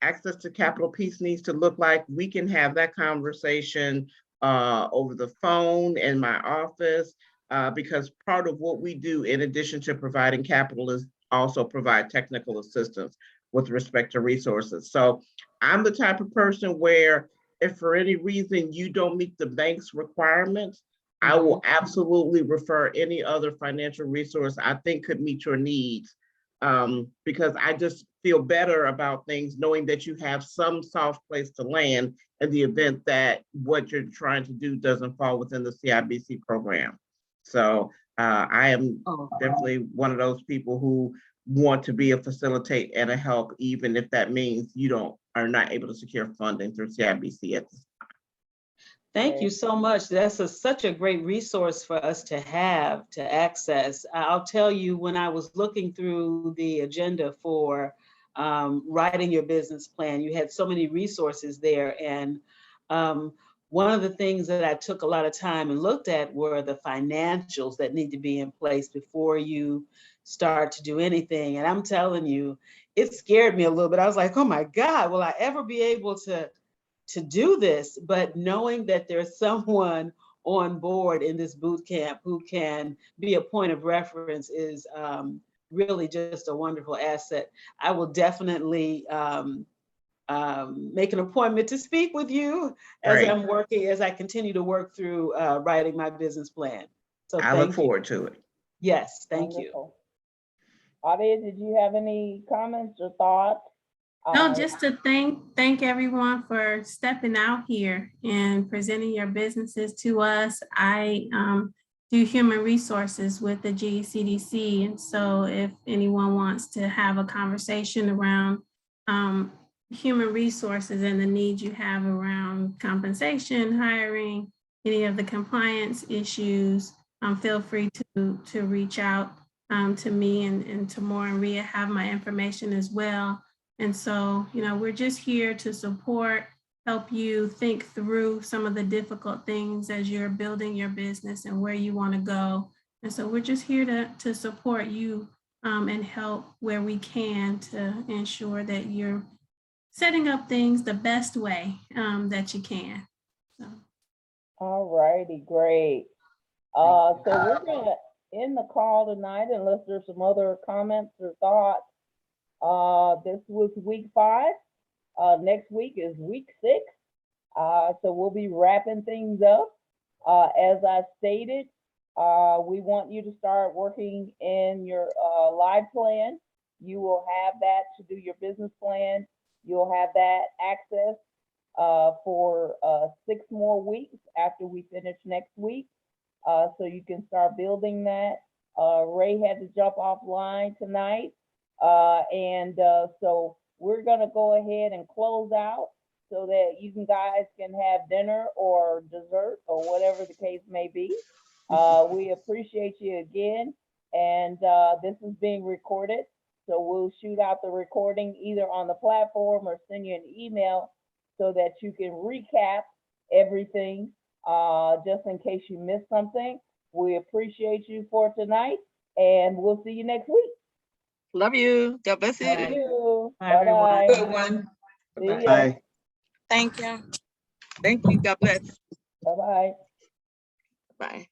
access to capital piece needs to look like, we can have that conversation over the phone in my office, because part of what we do, in addition to providing capital, is also provide technical assistance with respect to resources. So I'm the type of person where if for any reason you don't meet the bank's requirements, I will absolutely refer any other financial resource I think could meet your needs, because I just feel better about things knowing that you have some soft place to land in the event that what you're trying to do doesn't fall within the CIBC program. So I am definitely one of those people who want to be a facilitate and a help, even if that means you are not able to secure funding through CIBC at this time. Thank you so much. That's such a great resource for us to have, to access. I'll tell you, when I was looking through the agenda for writing your business plan, you had so many resources there. And one of the things that I took a lot of time and looked at were the financials that need to be in place before you start to do anything. And I'm telling you, it scared me a little bit. I was like, oh my God, will I ever be able to do this? But knowing that there's someone on board in this boot camp who can be a point of reference is really just a wonderful asset. I will definitely make an appointment to speak with you as I continue to work through writing my business plan. So I look forward to it. Yes, thank you. Adia, did you have any comments or thoughts? No, just to thank everyone for stepping out here and presenting your businesses to us. I do human resources with the GCDC, and so if anyone wants to have a conversation around human resources and the needs you have around compensation, hiring, any of the compliance issues, feel free to reach out to me and to Maura and Rhea have my information as well. And so, we're just here to support, help you think through some of the difficult things as you're building your business and where you want to go. And so we're just here to support you and help where we can to ensure that you're setting up things the best way that you can. So. All righty, great. So we're gonna end the call tonight unless there's some other comments or thoughts. This was week 5. Next week is week 6. So we'll be wrapping things up. As I stated, we want you to start working in your live plan. You will have that to do your business plan. You'll have that access for 6 more weeks after we finish next week. So you can start building that. Ray had to jump offline tonight. So we're gonna go ahead and close out so that you guys can have dinner or dessert or whatever the case may be. We appreciate you again. And this is being recorded. So we'll shoot out the recording either on the platform or send you an email so that you can recap everything, just in case you missed something. We appreciate you for tonight and we'll see you next week. Love you. God bless you. Thank you. Bye, everyone. Bye-bye. Good one. See ya. Bye. Thank you. Thank you. God bless. Bye-bye. Bye.